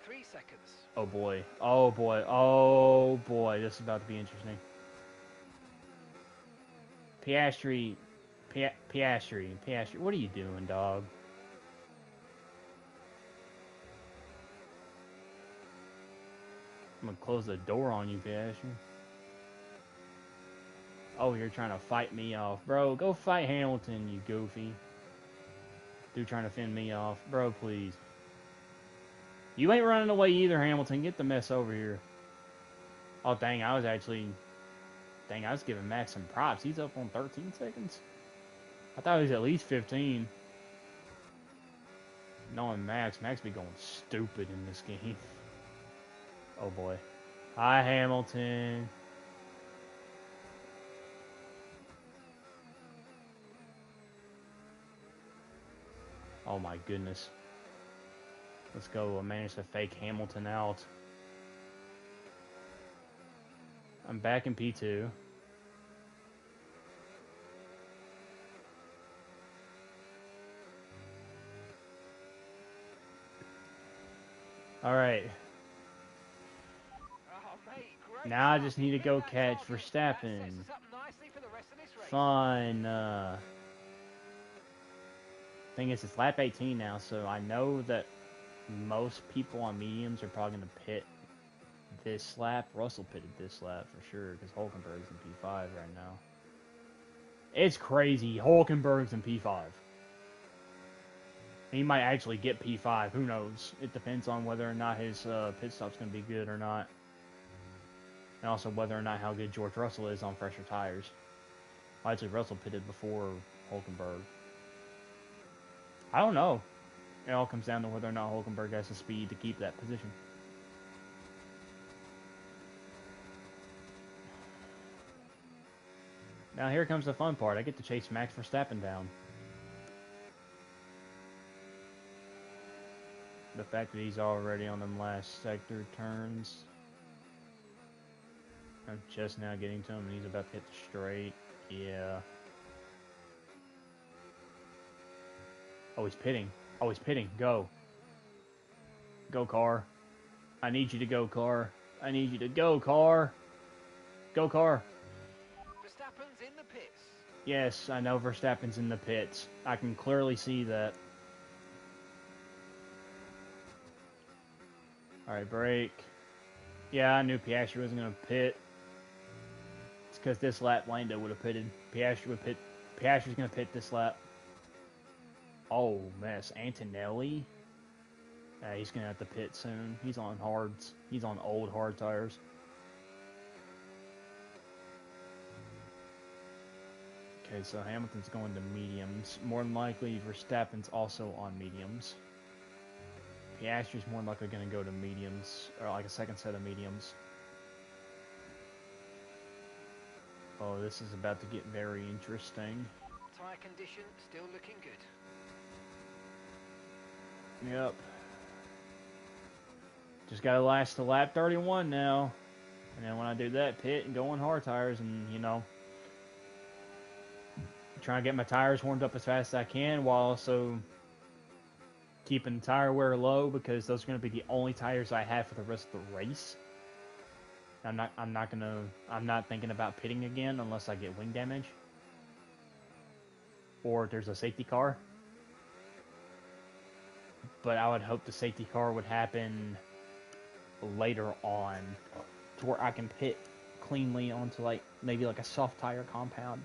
31.3 seconds. Oh boy, oh boy, oh boy, this is about to be interesting. Piastri, Piastri, what are you doing, dog? I'm gonna close the door on you, Piastri. Oh, you're trying to fight me off. Bro, go fight Hamilton, you goofy. Dude trying to fend me off. Bro, please. You ain't running away either, Hamilton. Get the mess over here. Oh, dang, I was giving Max some props. He's up on 13 seconds. I thought he was at least 15. Knowing Max be going stupid in this game. Oh, boy. Hi, Hamilton. Oh, my goodness. Let's go. I managed to fake Hamilton out. I'm back in P2. Alright. Now I just need to go catch Verstappen. Fun. Thing is, it's lap 18 now, so I know that most people on mediums are probably going to pit this lap. Russell pitted this lap for sure, because Hulkenberg's in P5 right now. It's crazy. Hulkenberg's in P5. He might actually get P5. Who knows? It depends on whether or not his pit stop's going to be good or not. And also whether or not how good George Russell is on fresher tires. Well, actually, Russell pitted before Hulkenberg. I don't know. It all comes down to whether or not Hulkenberg has the speed to keep that position. Now here comes the fun part. I get to chase Max Verstappen down. The fact that he's already on them last sector turns. I'm just now getting to him and he's about to hit the straight. Yeah. Oh, he's pitting. Oh, he's pitting. Go. Go, car. I need you to go, car. I need you to go, car. Go, car. Verstappen's in the pits. Yes, I know Verstappen's in the pits. I can clearly see that. Alright, break. Yeah, I knew Piastri wasn't going to pit. It's because this lap Lando would have pitted. Piastri would pit. Piastri's going to pit this lap. Oh, mess. Antonelli? He's going to have to pit soon. He's on hards. He's on old hard tires. Okay, so Hamilton's going to mediums. More than likely, Verstappen's also on mediums. Piastri's more than likely going to go to mediums, or like a second set of mediums. Oh, this is about to get very interesting. Tyre condition still looking good. Yep. Just gotta last to lap 31 now. And then when I do that, pit and go on hard tires and, you know, trying to get my tires warmed up as fast as I can while also keeping the tire wear low because those are going to be the only tires I have for the rest of the race. I'm not thinking about pitting again unless I get wing damage. Or there's a safety car. But I would hope the safety car would happen later on to where I can pit cleanly onto like maybe like a soft tire compound.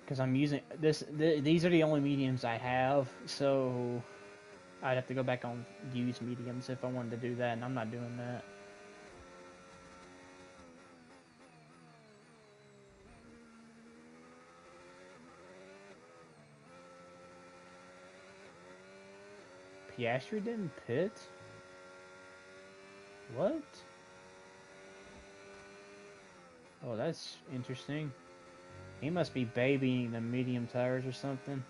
Because I'm using this, these are the only mediums I have, so I'd have to go back on used mediums if I wanted to do that, and I'm not doing that. Piastri didn't pit? What? Oh, that's interesting. He must be babying the medium tires or something.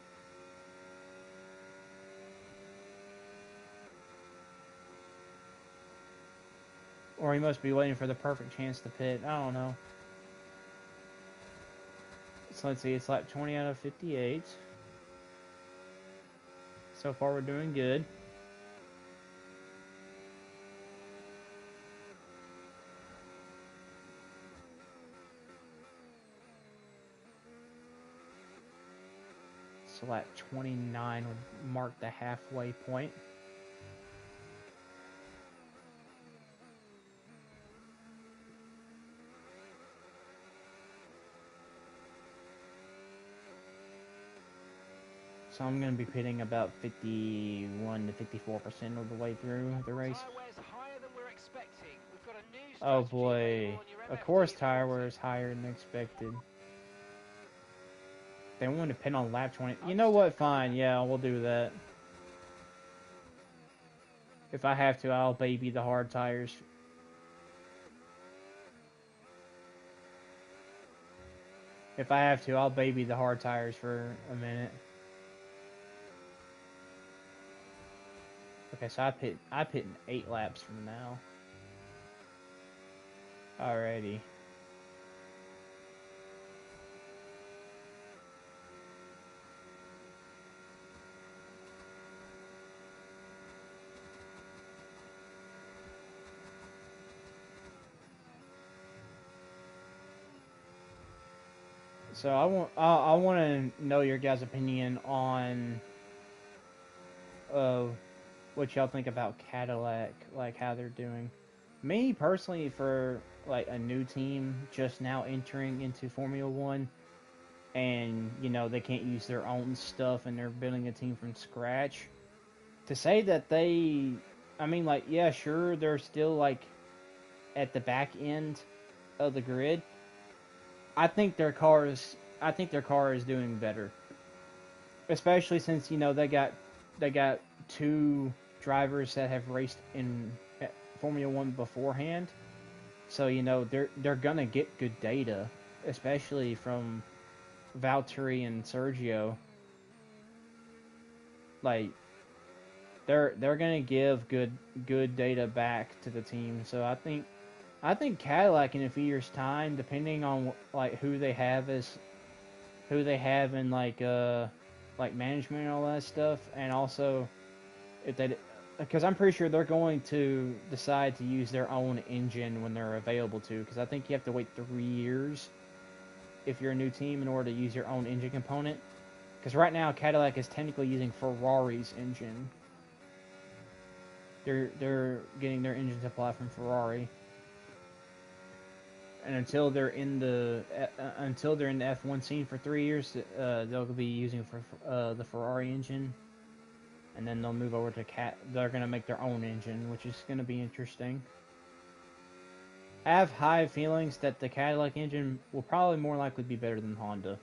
Or he must be waiting for the perfect chance to pit. I don't know. So let's see, it's lap 20 out of 58. So far we're doing good. So lap 29 will mark the halfway point. So I'm going to be pitting about 51 to 54% of the way through the race. Oh boy, of course tire wear is higher than expected. They want to pin on lap 20. You know what? Fine, yeah, we'll do that. If I have to, I'll baby the hard tires. If I have to, I'll baby the hard tires for a minute. Okay, so I pit in 8 laps from now. Alrighty. So I want to know your guys' opinion on what y'all think about Cadillac, like how they're doing. Me personally, for like a new team just now entering into Formula One, and you know they can't use their own stuff, and they're building a team from scratch. To say that they, I mean, like, yeah, sure, they're still like at the back end of the grid. I think their car is doing better, especially since you know they got 2 drivers that have raced in Formula One beforehand, so you know they're gonna get good data, especially from Valtteri and Sergio. Like they're gonna give good data back to the team. So I think Cadillac in a few years' time, depending on like who they have in like management and all that stuff, and also if they, because I'm pretty sure they're going to decide to use their own engine when they're available to, because I think you have to wait 3 years if you're a new team in order to use your own engine component. Because right now Cadillac is technically using Ferrari's engine. They're getting their engine supply from Ferrari, and until they're in the F1 scene for 3 years, they'll be using the Ferrari engine, and then they'll move over to They're gonna make their own engine, which is gonna be interesting. I have high feelings that the Cadillac engine will probably more likely be better than Honda.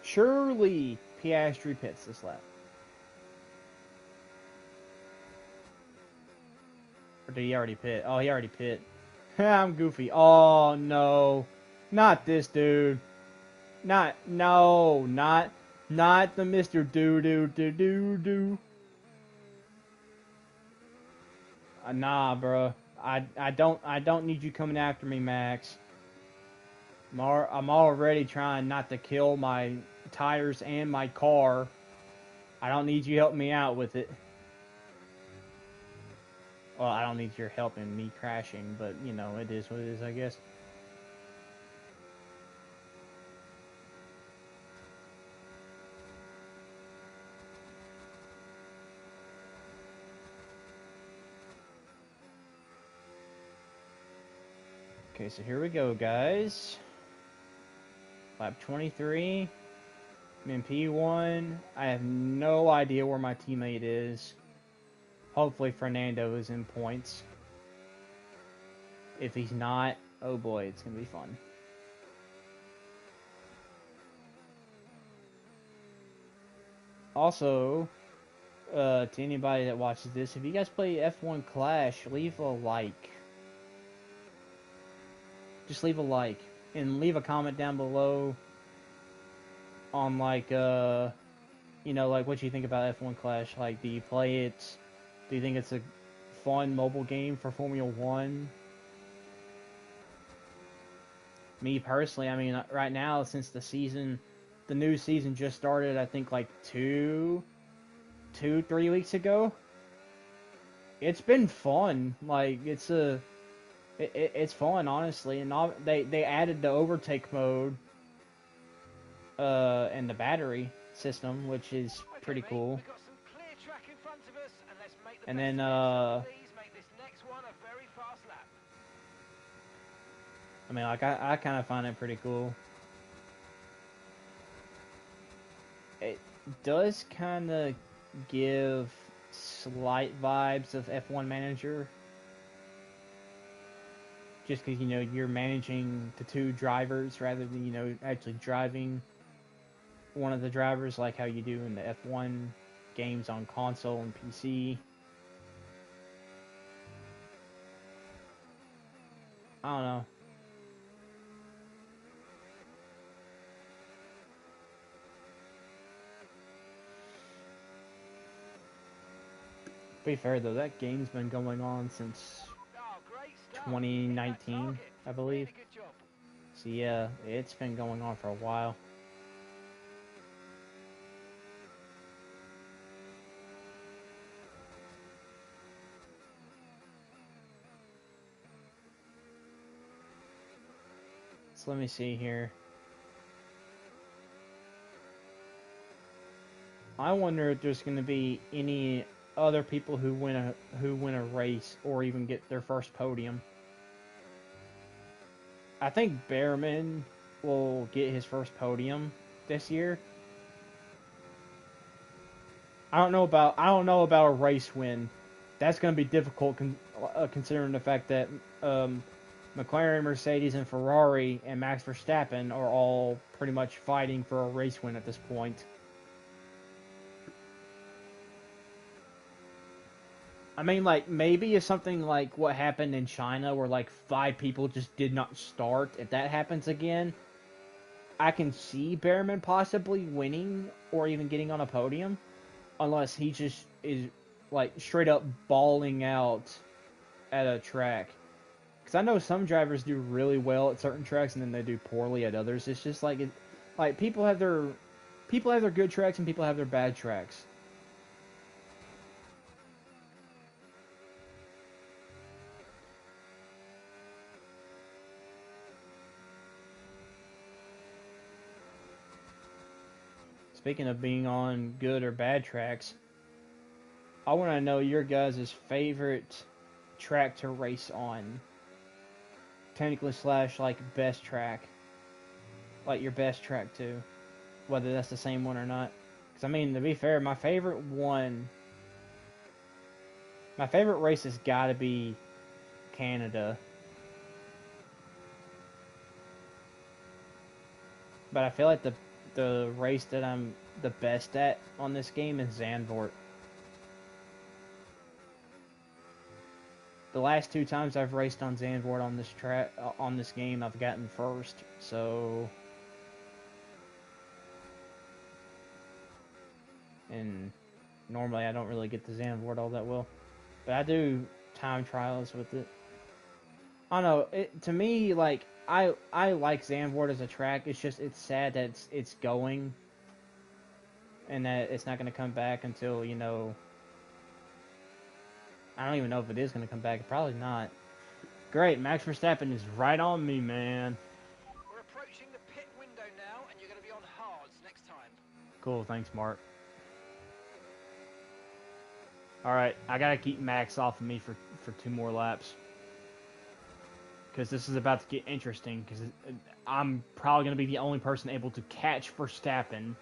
Surely Piastri pits this lap. Or did he already pit? Oh, he already pit. I'm goofy. Oh, no. Not this dude. Not the Mr. Do. Nah, bro. I don't need you coming after me, Max. I'm already trying not to kill my tires and my car. I don't need you helping me out with it. Well, I don't need your help in me crashing, but, you know, it is what it is, I guess. Okay, so here we go, guys. Lap 23. I'm in P1. I have no idea where my teammate is. Hopefully Fernando is in points. If he's not, oh boy, it's going to be fun. Also, to anybody that watches this, if you guys play F1 Clash, leave a like. Just leave a like and leave a comment down below on like you know, like what you think about F1 Clash. Like, do you play it? Do you think it's a fun mobile game for Formula One? Me personally, I mean, right now since the new season just started, I think like 3 weeks ago. It's been fun. Like it's fun, honestly, and they added the overtake mode, and the battery system, which is pretty cool. We've got some clear track in front of us, and let's make the And best then of it. Please make this next one a very fast lap. I mean, like I kind of find it pretty cool. It does kind of give slight vibes of F1 Manager. Just because, you know, you're managing the two drivers rather than, you know, actually driving one of the drivers like how you do in the F1 games on console and PC. I don't know. To be fair though, that game's been going on since 2019, I believe. So yeah, it's been going on for a while. So let me see here. I wonder if there's going to be any other people who win a race or even get their first podium. I think Behrman will get his first podium this year. I don't know about a race win. That's going to be difficult considering the fact that McLaren, Mercedes, and Ferrari and Max Verstappen are all pretty much fighting for a race win at this point. I mean, like, maybe if something like what happened in China where, like, 5 people just did not start, if that happens again, I can see Behrman possibly winning or even getting on a podium. Unless he just is, like, straight up balling out at a track. Because I know some drivers do really well at certain tracks and then they do poorly at others. It's just like, people have their good tracks and people have their bad tracks. Speaking of being on good or bad tracks, I want to know your guys' favorite track to race on. Technically / like best track. Like your best track too. Whether that's the same one or not. Because, I mean, to be fair, my favorite race has got to be Canada. But I feel like the race that I'm the best at on this game is Zandvoort. The last 2 times I've raced on Zandvoort on this game, I've gotten first. So, and normally I don't really get the Zandvoort all that well, but I do time trials with it. I don't know. To me, like, I like Zandvoort as a track. It's just, it's sad that it's going, and that it's not going to come back until, you know, I don't even know if it is going to come back. Probably not. Great, Max Verstappen is right on me, man. We're approaching the pit window now, and you're going to be on hards next time. Cool, thanks, Mark. Alright, I gotta keep Max off of me for 2 more laps. Because this is about to get interesting, because I'm probably going to be the only person able to catch Verstappen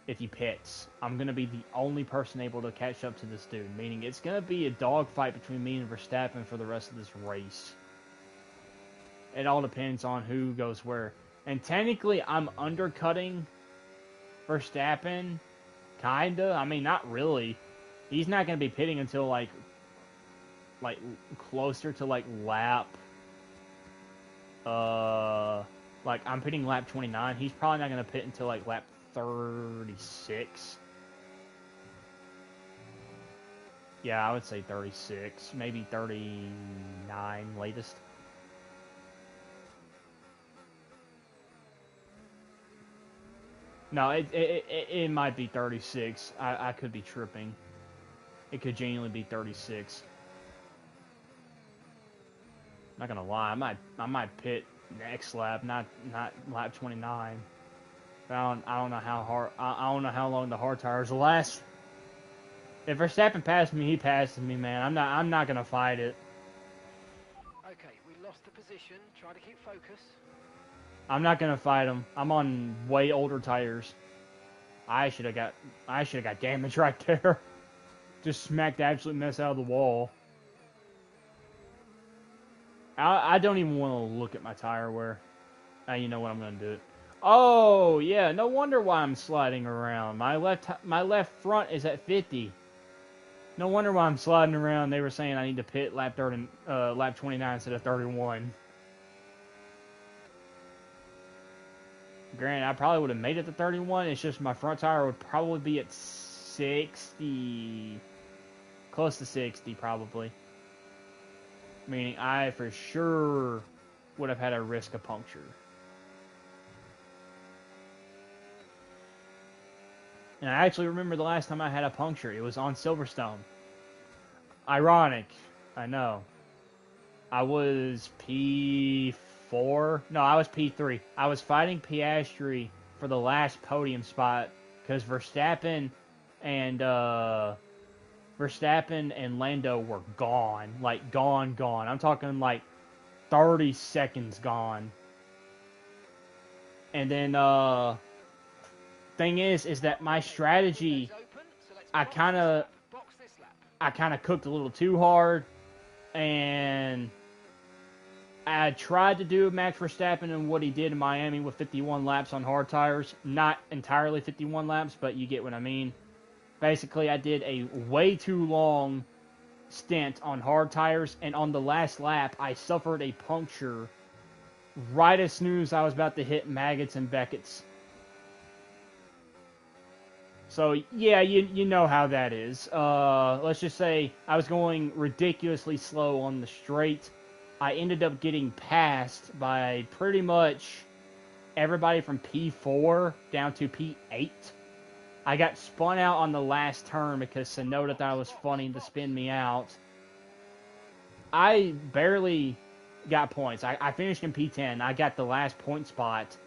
if he pits. I'm going to be the only person able to catch up to this dude, meaning it's going to be a dogfight between me and Verstappen for the rest of this race. It all depends on who goes where. And technically, I'm undercutting Verstappen kinda. I mean, not really. He's not going to be pitting until like closer to like lap. Like I'm pitting lap 29. He's probably not going to pit until like lap 36. Yeah, I would say 36, maybe 39 latest. No, it might be 36. I could be tripping. It could genuinely be 36. Not gonna lie, I might pit next lap, not lap 29. I don't know how hard. I don't know how long the hard tires will last. If Verstappen passed me, he passes me, man. I'm not gonna fight it. Okay, we lost the position. Try to keep focus. I'm not gonna fight him. I'm on way older tires. I should have got damage right there. Just smacked the absolute mess out of the wall. I don't even want to look at my tire wear. You know what, I'm gonna do it. Oh yeah, no wonder why I'm sliding around. My left front is at 50. No wonder why I'm sliding around. They were saying I need to pit lap 29 instead of 31. Granted, I probably would have made it to 31. It's just my front tire would probably be at 60. Close to 60, probably. Meaning I, for sure, would have had a risk of puncture. And I actually remember the last time I had a puncture. It was on Silverstone. Ironic. I know. I was P4. No, I was P3. I was fighting Piastri for the last podium spot because Verstappen and Lando were gone. Like, gone. I'm talking like 30 seconds gone. And then, thing is that my strategy, I kind of cooked a little too hard, and I tried to do Max Verstappen and what he did in Miami with 51 laps on hard tires. Not entirely 51 laps, but you get what I mean. Basically, I did a way too long stint on hard tires, and on the last lap, I suffered a puncture right as soon as I was about to hit Maggots and Beckett's. So, yeah, you know how that is. Let's just say I was going ridiculously slow on the straight. I ended up getting passed by pretty much everybody from P4 down to P8. I got spun out on the last turn because Tsunoda thought it was funny to spin me out. I barely got points. I finished in P10. I got the last point spot.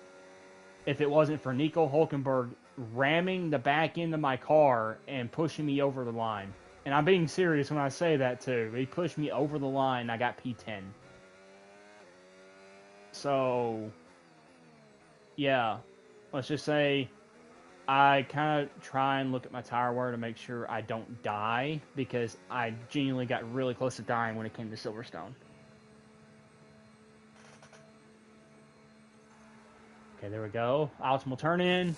If it wasn't for Nico Hulkenberg ramming the back end of my car and pushing me over the line. And I'm being serious when I say that too. He pushed me over the line. I got P10. So, yeah. Let's just say I kind of try and look at my tire wear to make sure I don't die, because I genuinely got really close to dying when it came to Silverstone. Okay, there we go. Optimal turn in.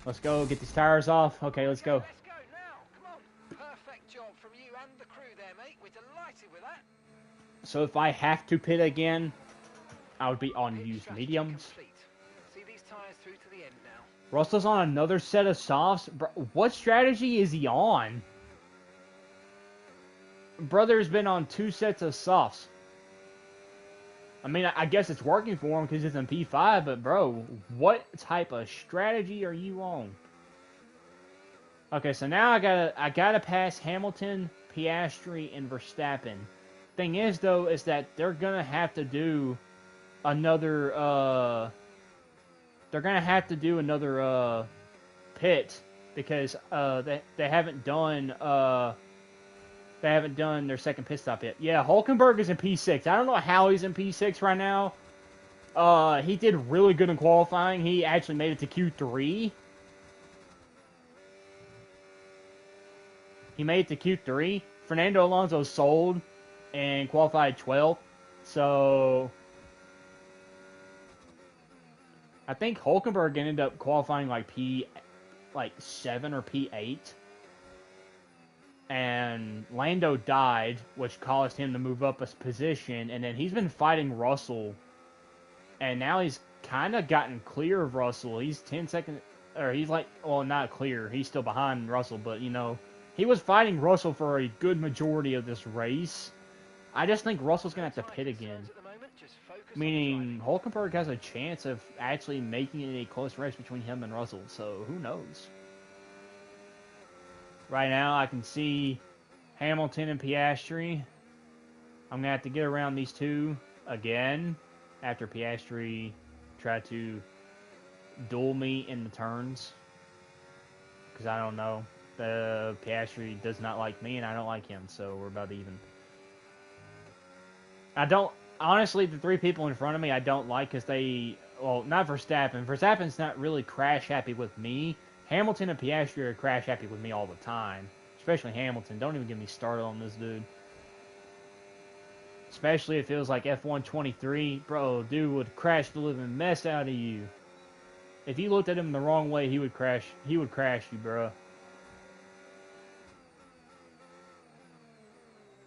Let's go, get these tires off. Okay, let's go. Let's go now. Come on. Perfect job from you and the crew there, mate. We're delighted with that. So if I have to pit again, I would be on used mediums. Complete. See these tires through to the end now. Russell's on another set of softs. Bro, what strategy is he on? Brother's been on 2 sets of softs. I mean, I guess it's working for him because it's in P5, but bro, what type of strategy are you on? Okay, so now I gotta pass Hamilton, Piastri, and Verstappen. Thing is, though, is that they're gonna have to do another pit because they haven't done their second pit stop yet. Yeah, Hulkenberg is in P6. I don't know how he's in P6 right now. He did really good in qualifying. He actually made it to Q3. Fernando Alonso sold and qualified 12th. So I think Hulkenberg ended up qualifying like like 7 or P8. And Lando died, which caused him to move up a position. And then he's been fighting Russell. And now he's kind of gotten clear of Russell. He's 10 seconds, or he's like, well, not clear. He's still behind Russell, but you know, he was fighting Russell for a good majority of this race. I just think Russell's going to have to pit again. Meaning, Hulkenberg has a chance of actually making it a close race between him and Russell, so who knows? Right now, I can see Hamilton and Piastri. I'm going to have to get around these two again after Piastri tried to duel me in the turns. Because I don't know. The Piastri does not like me, and I don't like him, so we're about even. I don't, honestly, the three people in front of me I don't like because they, well, not Verstappen. Verstappen's not really crash happy with me. Hamilton and Piastri are crash happy with me all the time. Especially Hamilton. Don't even get me started on this dude. Especially if it was like F123. Bro, dude would crash the living mess out of you. If you looked at him the wrong way, he would crash you, bro.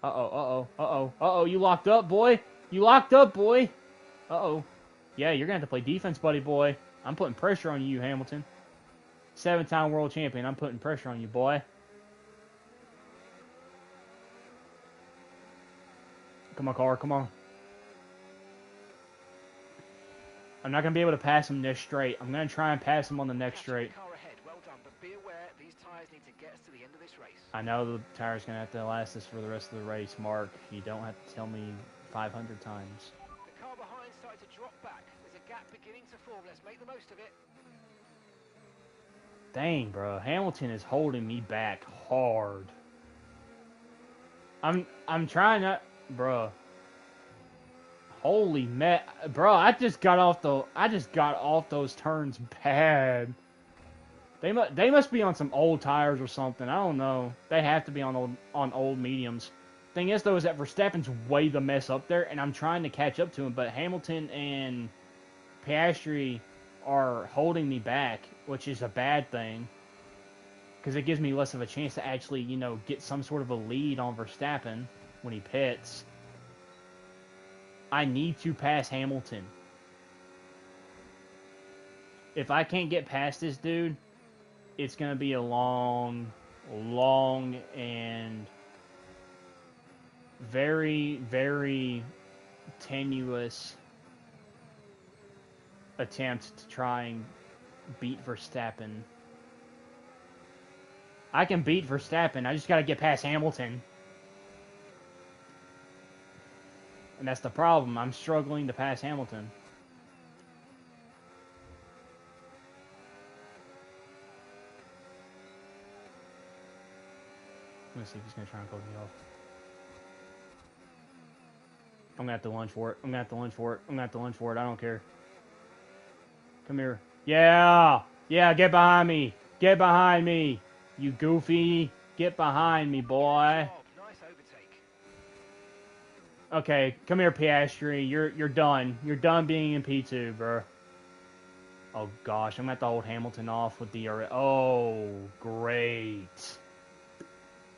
Uh-oh, you locked up, boy. You locked up, boy. Uh-oh. Yeah, you're going to have to play defense, buddy boy. I'm putting pressure on you, Hamilton. 7-time world champion. I'm putting pressure on you, boy. Come on, car. Come on. I'm not going to be able to pass him this straight. I'm going to try and pass him on the next straight. Well done, but be aware, these tires need to get us to the end of this race. I know the tire's going to have to last us for the rest of the race, Mark. You don't have to tell me 500 times. The car behind started to drop back. There's a gap beginning to form. Let's make the most of it. Dang, bro. Hamilton is holding me back hard. I'm trying not, bro. Holy bro, I just got off those turns bad. They must be on some old tires or something. I don't know. They have to be on old mediums. Thing is though is that Verstappen's way the mess up there, and I'm trying to catch up to him, but Hamilton and Piastri are holding me back, which is a bad thing. Because it gives me less of a chance to actually, you know, get some sort of a lead on Verstappen when he pits. I need to pass Hamilton. If I can't get past this dude, it's going to be a long and very, very tenuous attempt to try and beat Verstappen. I can beat Verstappen. I just got to get past Hamilton. And that's the problem. I'm struggling to pass Hamilton. I'm going to see if he's going to try and close me off. I'm going to have to lunge for it. I don't care. Come here. Yeah! Yeah, get behind me. Get behind me. You goofy. Get behind me, boy. Nice overtake. Okay, come here, Piastri. You're done. You're done being in P2, bro. Oh, gosh. I'm going to have to hold Hamilton off with DRS. Oh, great.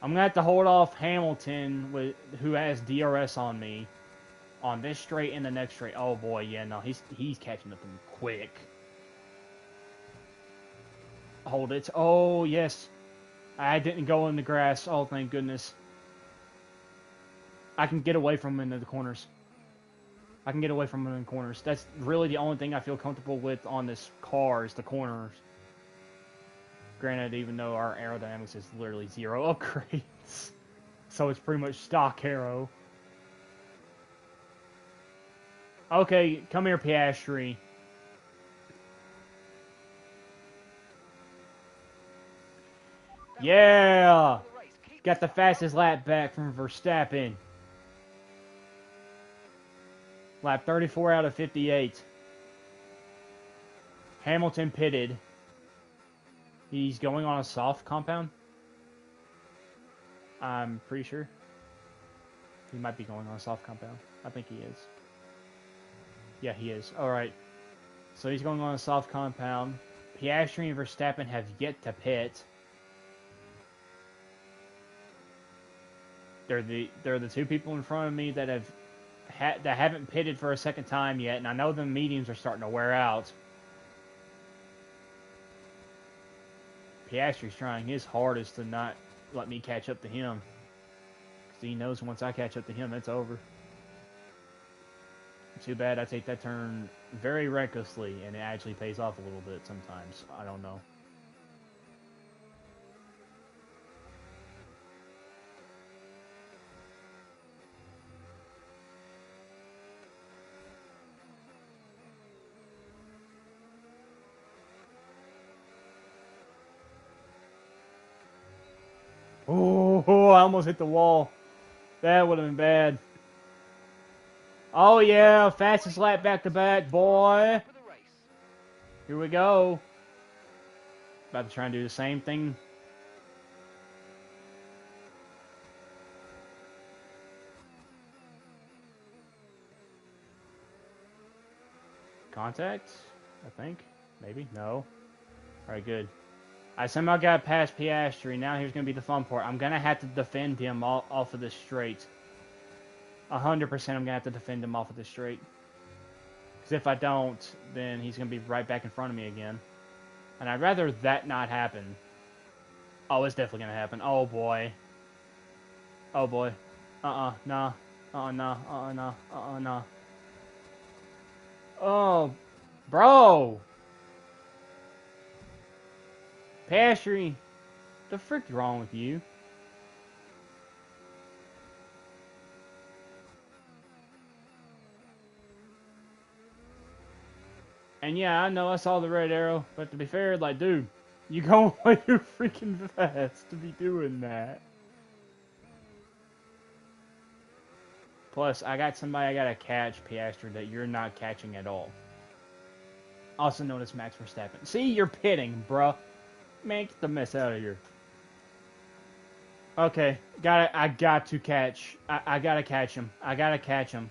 I'm going to have to hold off Hamilton, who has DRS on me, on this straight and the next straight. Oh, boy, yeah, no. He's catching up to me quick. Hold it. Oh, yes. I didn't go in the grass. Oh, thank goodness. I can get away from him in the corners. That's really the only thing I feel comfortable with on this car is the corners. Granted, even though our aerodynamics is literally 0 upgrades. So it's pretty much stock aero. Okay, come here, Piastri. Yeah! Got the fastest lap back from Verstappen. Lap 34 out of 58. Hamilton pitted. He's going on a soft compound. I'm pretty sure. He might be going on a soft compound. I think he is. Yeah, he is. Alright. So he's going on a soft compound. Piastri and Verstappen have yet to pit. They're the two people in front of me that haven't pitted for a second time yet, and I know the mediums are starting to wear out. Piastri's trying his hardest to not let me catch up to him, because he knows once I catch up to him, it's over. Too bad I take that turn very recklessly, and it actually pays off a little bit sometimes. I don't know. Oh, I almost hit the wall. That would have been bad. Oh yeah, fastest lap back to back, boy. Here we go. About to try and do the same thing. Contact, I think. Maybe. No. Alright, good. I somehow got past Piastri. Now here's going to be the fun part. I'm going to have to defend him off of this straight. 100% I'm going to have to defend him off of this straight. Because if I don't, then he's going to be right back in front of me again. And I'd rather that not happen. Oh, it's definitely going to happen. Oh, boy. Oh, boy. Nah. Nah. Nah. Oh, bro. Piastri. The frick's wrong with you? And yeah, I know I saw the red arrow, but to be fair, like, dude, you going way too freaking fast to be doing that. Plus, I got somebody I gotta catch, Piastri, that you're not catching at all. Also known as Max Verstappen. See, you're pitting, bruh. Man, get the mess out of here. Okay, I got to catch. I gotta catch him. I gotta catch him.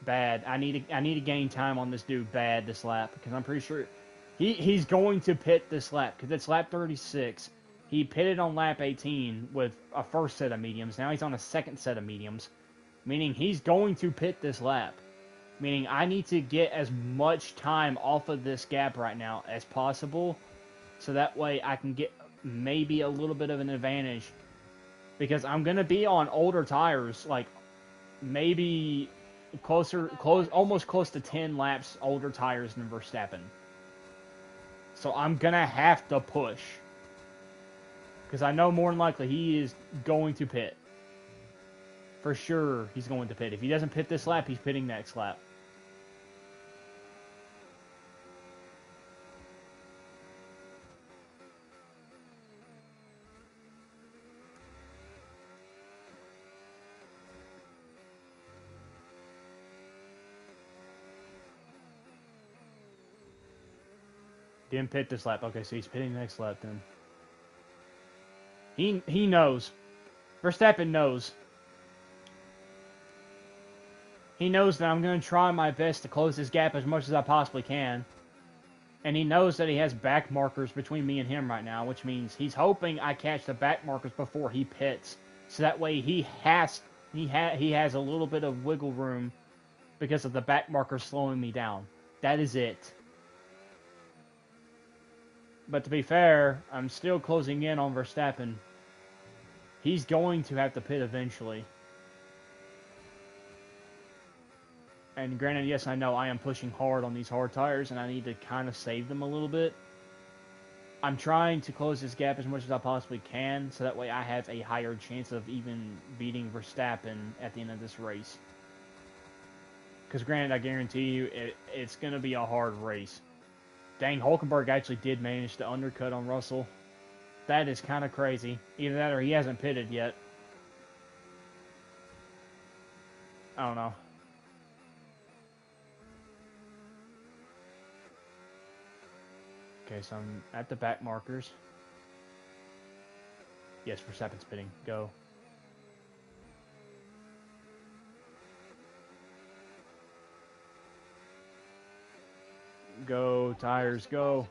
Bad. I need to gain time on this dude bad this lap, because I'm pretty sure he's going to pit this lap, because it's lap 36. He pitted on lap 18 with a first set of mediums. Now he's on a second set of mediums, meaning he's going to pit this lap. Meaning I need to get as much time off of this gap right now as possible, so that way I can get maybe a little bit of an advantage, because I'm going to be on older tires, like maybe almost close to 10 laps older tires than Verstappen. So I'm going to have to push, because I know more than likely he is going to pit. For sure he's going to pit. If he doesn't pit this lap, he's pitting next lap. Didn't pit this lap. Okay, so he's pitting next lap then. He knows. Verstappen knows. He knows that I'm going to try my best to close this gap as much as I possibly can. And he knows that he has back markers between me and him right now, which means he's hoping I catch the back markers before he pits. So that way he has a little bit of wiggle room because of the back markers slowing me down. That is it. But to be fair, I'm still closing in on Verstappen. He's going to have to pit eventually. And granted, yes, I know I am pushing hard on these hard tires, and I need to kind of save them a little bit. I'm trying to close this gap as much as I possibly can, so that way I have a higher chance of even beating Verstappen at the end of this race. Because granted, I guarantee you, it's going to be a hard race. Dang, Hulkenberg actually did manage to undercut on Russell. That is kind of crazy. Either that or he hasn't pitted yet. I don't know. Okay, so I'm at the back markers. Yes, Verstappen's pitting. Go. Go, tires, go.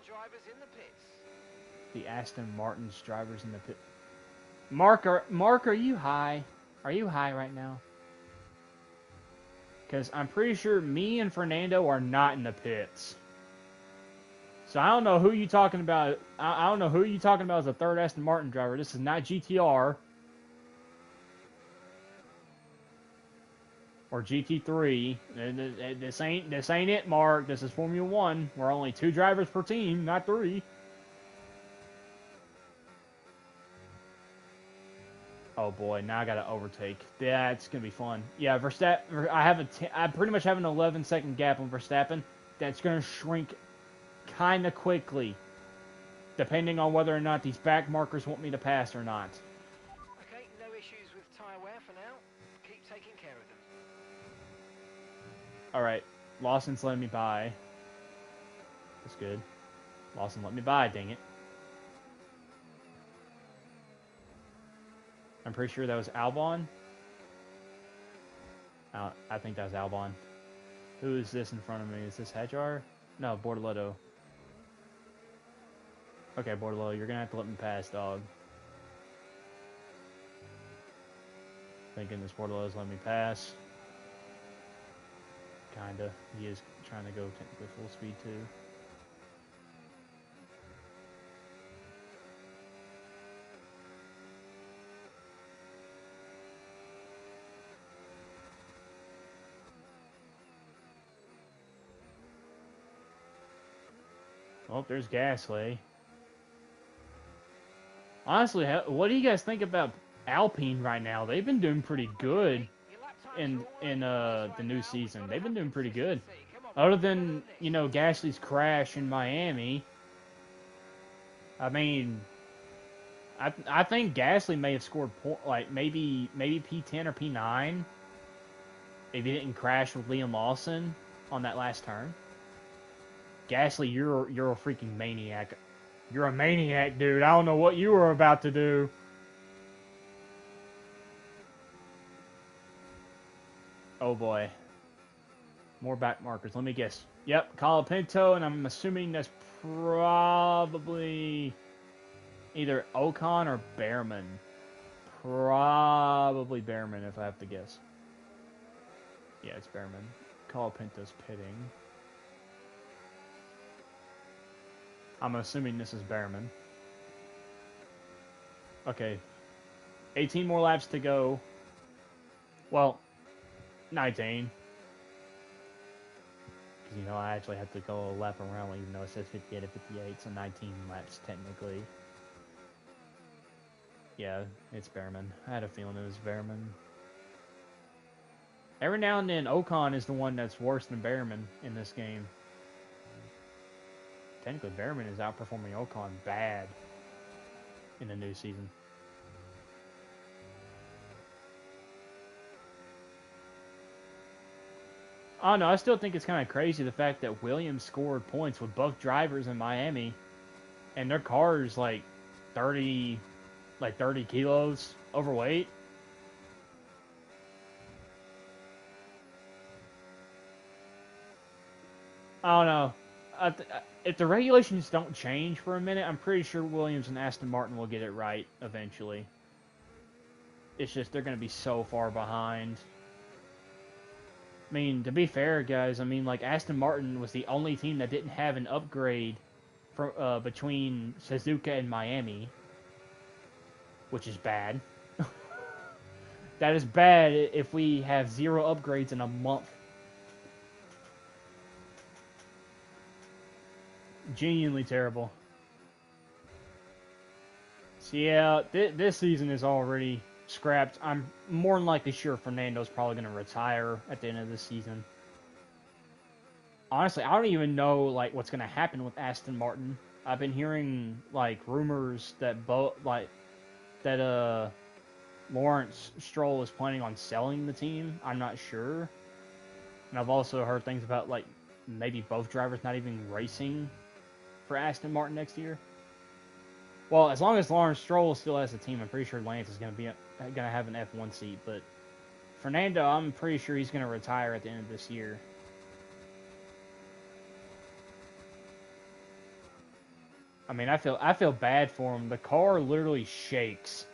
the Aston Martin's drivers in the pit. Mark, are you high? Are you high right now? Because I'm pretty sure me and Fernando are not in the pits. So I don't know who you talking about. I don't know who you talking about as a third Aston Martin driver. This is not GTR. Or GT3. This ain't it, Mark. This is Formula 1. We're only 2 drivers per team, not 3. Oh boy, now I gotta overtake. That's gonna be fun. Yeah, Verstappen. I pretty much have an 11-second gap on Verstappen. That's gonna shrink kind of quickly, depending on whether or not these back markers want me to pass or not. Okay, no issues with tyre wear for now. Keep taking care of them. Alright, Lawson's letting me by. That's good. Lawson let me by, dang it. I'm pretty sure that was Albon. I think that was Albon. Who is this in front of me? Is this Hadjar? No, Bortoleto. Okay, Bortoleto, you're gonna have to let me pass, dog. Thinking this Bortoleto's letting me pass. Kinda. He is trying to go technically full speed too. Oh, there's Gasly. Honestly, what do you guys think about Alpine right now? They've been doing pretty good in the new season. They've been doing pretty good. Other than, you know, Gasly's crash in Miami. I mean, I think Gasly may have scored like maybe P10 or P9 if he didn't crash with Liam Lawson on that last turn. Gasly, you're a freaking maniac. You're a maniac, dude. I don't know what you were about to do. Oh boy. More back markers. Let me guess. Yep, Colapinto, and I'm assuming that's probably either Ocon or Behrman. Probably Behrman, if I have to guess. Yeah, it's Behrman. Colapinto's pitting. I'm assuming this is Behrman. Okay. 18 more laps to go. Well, 19. Because, you know, I actually have to go a lap around, even though it says 58 to 58, so 19 laps technically. Yeah, it's Behrman. I had a feeling it was Behrman. Every now and then, Ocon is the one that's worse than Behrman in this game. Technically, Behrman is outperforming Ocon bad in the new season. I don't know. I still think it's kind of crazy the fact that Williams scored points with both drivers in Miami, and their car is like 30 kilos overweight. I don't know. If the regulations don't change for a minute, I'm pretty sure Williams and Aston Martin will get it right eventually. It's just they're going to be so far behind. I mean, to be fair, guys, I mean, like, Aston Martin was the only team that didn't have an upgrade for, between Suzuka and Miami, which is bad. That is bad if we have 0 upgrades in a month. Genuinely terrible. So yeah, this season is already scrapped. I'm more than likely sure Fernando's probably going to retire at the end of this season. Honestly, I don't even know like what's going to happen with Aston Martin. I've been hearing like rumors that Lawrence Stroll is planning on selling the team. I'm not sure. And I've also heard things about like maybe both drivers not even racing for Aston Martin next year. Well, as long as Lawrence Stroll still has a team, I'm pretty sure Lance is going to have an F1 seat. But Fernando, I'm pretty sure he's going to retire at the end of this year. I mean, I feel bad for him. The car literally shakes.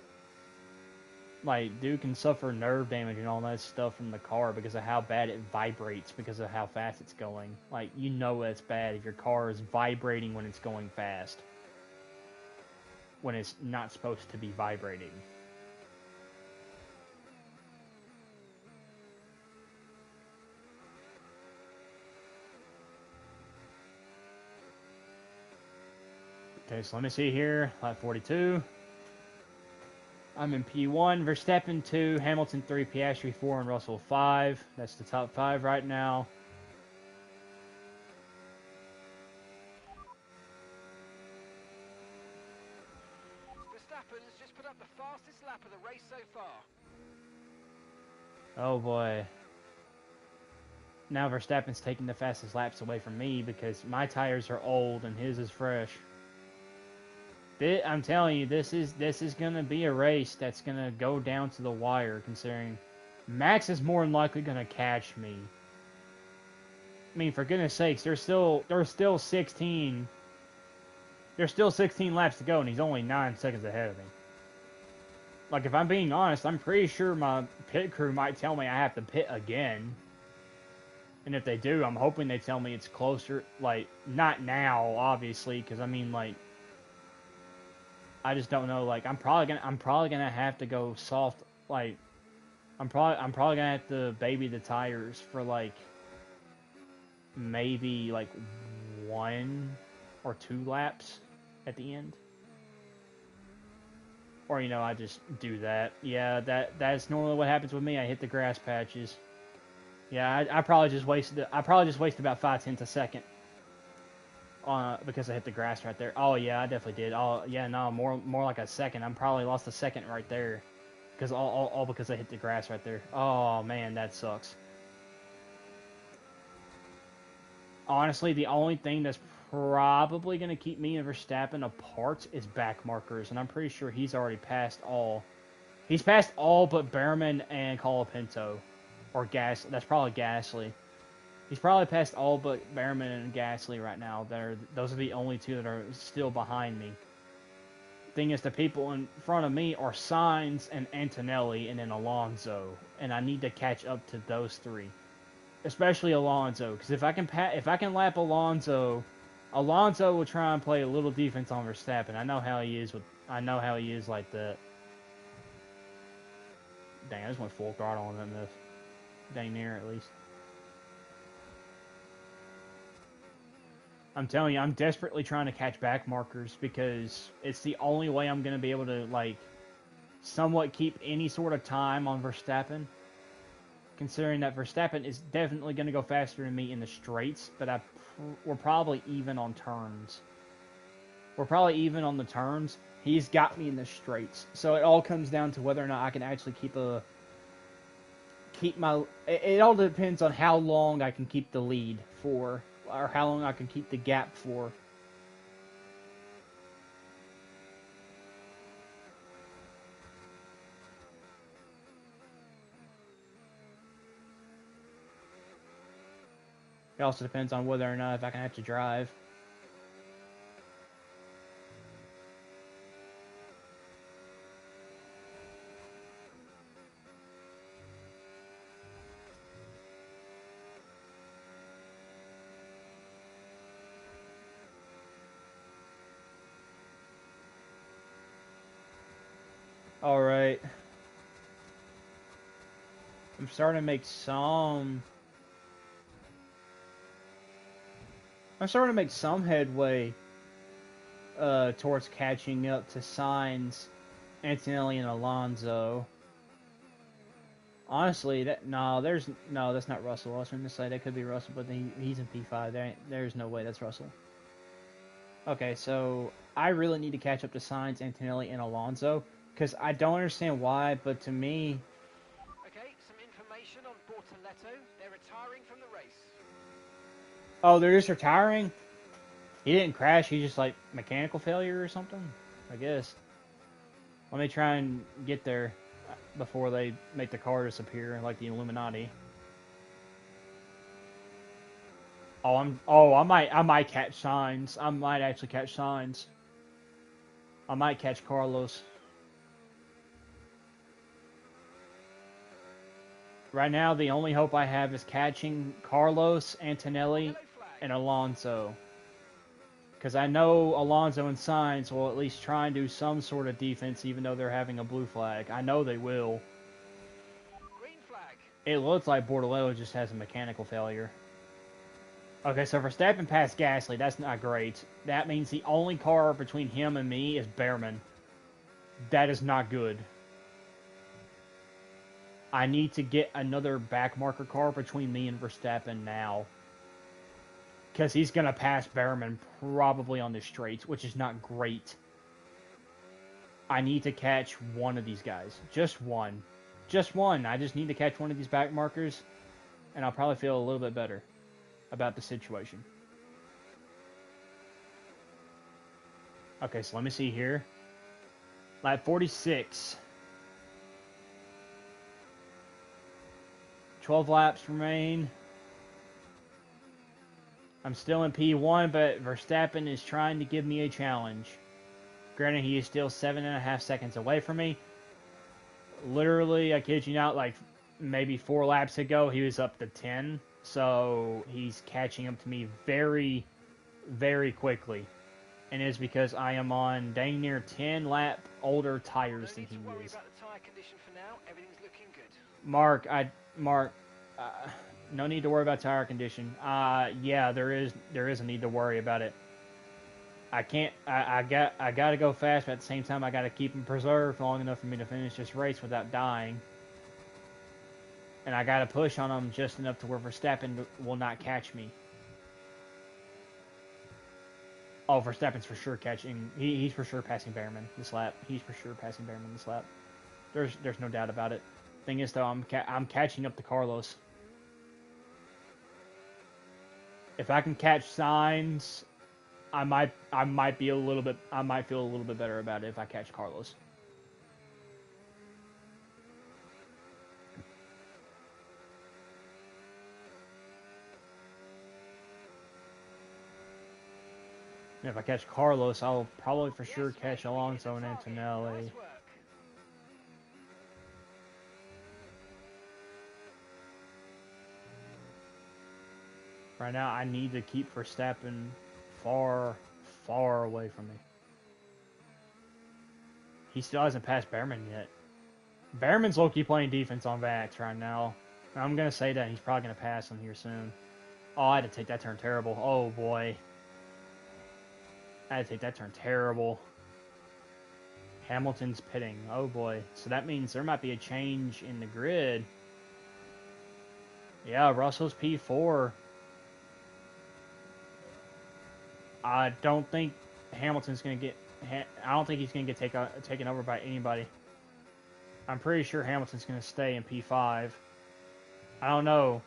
Like, dude can suffer nerve damage and all that stuff from the car because of how bad it vibrates because of how fast it's going. Like, you know it's bad if your car is vibrating when it's going fast. When it's not supposed to be vibrating. Okay, so let me see here. Lap 42. I'm in P1, Verstappen 2, Hamilton 3, Piastri 4, and Russell 5. That's the top 5 right now. Verstappen's just put up the fastest lap of the race so far. Oh boy. Now Verstappen's taking the fastest laps away from me because my tires are old and his is fresh. I'm telling you, this is gonna be a race that's gonna go down to the wire. Considering Max is more than likely gonna catch me. I mean, for goodness sakes, there's still 16. There's still 16 laps to go, and he's only 9 seconds ahead of me. Like, if I'm being honest, I'm pretty sure my pit crew might tell me I have to pit again. And if they do, I'm hoping they tell me it's closer. Like, not now, obviously, because I mean, like, I just don't know. Like, I'm probably gonna have to go soft. Like, I'm probably gonna have to baby the tires for like maybe like 1 or 2 laps at the end. Or, you know, I just do that. Yeah, that's normally what happens with me. I hit the grass patches. Yeah, I probably just wasted about 5/10 a second. Because I hit the grass right there. Oh yeah, I definitely did. Oh yeah, no, more like a second. I'm probably lost a second right there, because all because I hit the grass right there. Oh man, that sucks. Honestly, the only thing that's probably gonna keep me and Verstappen apart is back markers, and I'm pretty sure he's already passed all. He's passed all but Behrman and Colapinto, or Gas. That's probably Gasly. He's probably passed all but Behrman and Gasly right now. Those are the only 2 that are still behind me. Thing is, the people in front of me are Sainz and Antonelli, and then Alonso, and I need to catch up to those 3, especially Alonso. Because if I can lap Alonso, Alonso will try and play a little defense on Verstappen. I know how he is like that. Dang, I just went full throttle on them this. Dang near at least. I'm telling you, I'm desperately trying to catch back markers because it's the only way I'm going to be able to, like, somewhat keep any sort of time on Verstappen. Considering that Verstappen is definitely going to go faster than me in the straights, but we're probably even on turns. We're probably even on the turns. He's got me in the straights. So it all comes down to whether or not I can actually it all depends on how long I can keep the lead for. Or how long I can keep the gap for. It also depends on whether or not if I can actually drive. Alright. I'm starting to make some headway towards catching up to Sainz, Antonelli, and Alonso. Honestly, that's not Russell. I was going to say that could be Russell, but he's in P5. There's no way that's Russell. Okay, so I really need to catch up to Sainz, Antonelli, and Alonso, because I don't understand why, but to me... Okay, some information on Bortoleto. They're retiring from the race. Oh, they're just retiring? He didn't crash, he's just like mechanical failure or something? I guess. Let me try and get there before they make the car disappear like the Illuminati. I might catch Sainz. I might actually catch Sainz. I might catch Carlos. Right now, the only hope I have is catching Carlos, Antonelli, and Alonso. Because I know Alonso and Sainz will at least try and do some sort of defense, even though they're having a blue flag. I know they will. Green flag. It looks like Bordello just has a mechanical failure. Okay, so Verstappen passed Gasly. That's not great. That means the only car between him and me is Behrman. That is not good. I need to get another backmarker car between me and Verstappen now. Because he's going to pass Behrman probably on the straights, which is not great. I need to catch one of these guys. Just one. Just one. I just need to catch one of these backmarkers, and I'll probably feel a little bit better about the situation. Okay, so let me see here. Lap 46. 12 laps remain. I'm still in P1, but Verstappen is trying to give me a challenge. Granted, he is still 7.5 seconds away from me. Literally, I kid you not, like maybe 4 laps ago, he was up to 10. So he's catching up to me very, very quickly. And it's because I am on dang near 10 lap older tires than he is. Mark, no need to worry about tire condition. Yeah, there is a need to worry about it. I gotta go fast, but at the same time, I gotta keep them preserved long enough for me to finish this race without dying. And I gotta push on them just enough to where Verstappen will not catch me. Oh, Verstappen's for sure catching. He's for sure passing Behrman this lap. He's for sure passing Behrman this lap. There's no doubt about it. Thing is, though, I'm catching up to Carlos. If I can catch Sainz, I might feel a little bit better about it if I catch Carlos. And if I catch Carlos, I'll probably for sure catch Alonso and Antonelli. Right now, I need to keep Verstappen far, far away from me. He still hasn't passed Behrman yet. Behrman's low-key playing defense on Vax right now. I'm going to say that he's probably going to pass him here soon. Oh, I had to take that turn terrible. Oh, boy. I had to take that turn terrible. Hamilton's pitting. Oh, boy. So that means there might be a change in the grid. Yeah, Russell's P4. I don't think Hamilton's going to get... I don't think he's going to get taken over by anybody. I'm pretty sure Hamilton's going to stay in P5. I don't know.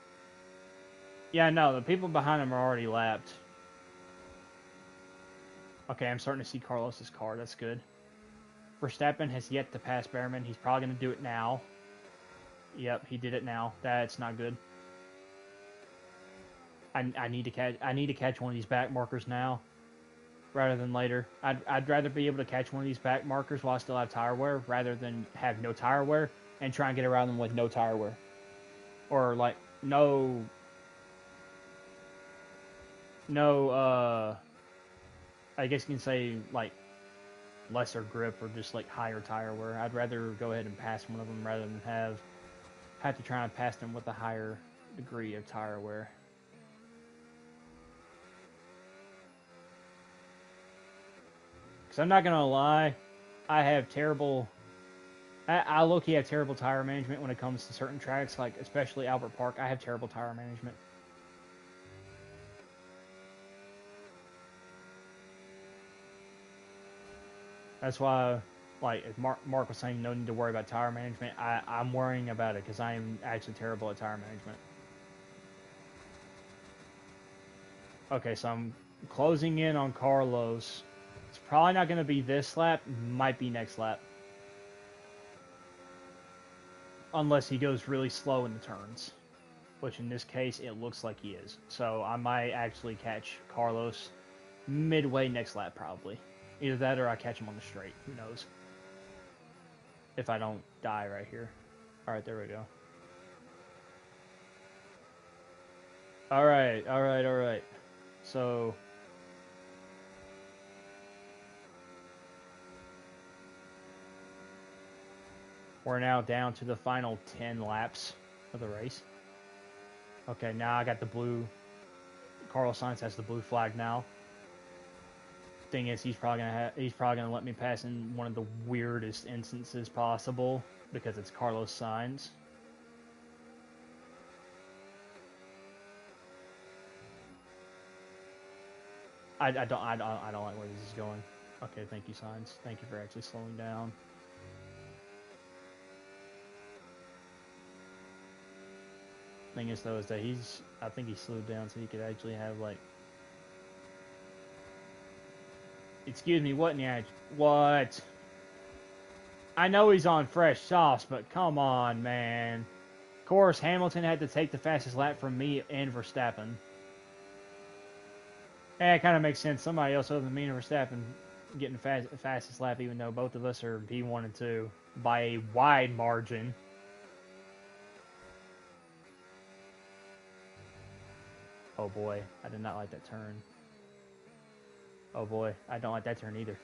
Yeah, no, the people behind him are already lapped. Okay, I'm starting to see Carlos's car. That's good. Verstappen has yet to pass Behrman. He's probably going to do it now. Yep, he did it now. That's not good. I need to catch one of these back markers now, rather than later. I'd rather be able to catch one of these back markers while I still have tire wear, rather than have no tire wear and try and get around them with no tire wear, or like no. I guess you can say like lesser grip or just like higher tire wear. I'd rather go ahead and pass one of them rather than have to try and pass them with a higher degree of tire wear. Because I'm not going to lie, I low-key have terrible tire management when it comes to certain tracks, like especially Albert Park. I have terrible tire management. That's why, like, if Mark was saying no need to worry about tire management, I'm worrying about it because I am actually terrible at tire management. Okay, so I'm closing in on Carlos. It's probably not going to be this lap. Might be next lap. Unless he goes really slow in the turns. Which in this case, it looks like he is. So I might actually catch Carlos midway next lap, probably. Either that or I catch him on the straight. Who knows? If I don't die right here. Alright, there we go. Alright. So... we're now down to the final 10 laps of the race. Okay, now I got the blue... Carlos Sainz has the blue flag now. Thing is, he's probably gonna let me pass in one of the weirdest instances possible because it's Carlos Sainz. I don't like where this is going. Okay, thank you, Sainz. Thank you for actually slowing down. Thing is, though, is that I think he slowed down so he could actually have, like... Excuse me, what in the... What? I know he's on fresh sauce, but come on, man. Of course, Hamilton had to take the fastest lap from me and Verstappen. Yeah, it kind of makes sense. Somebody else other than me and Verstappen getting the fastest lap, even though both of us are P1 and 2 by a wide margin. Oh boy, I did not like that turn. Oh boy, I don't like that turn either.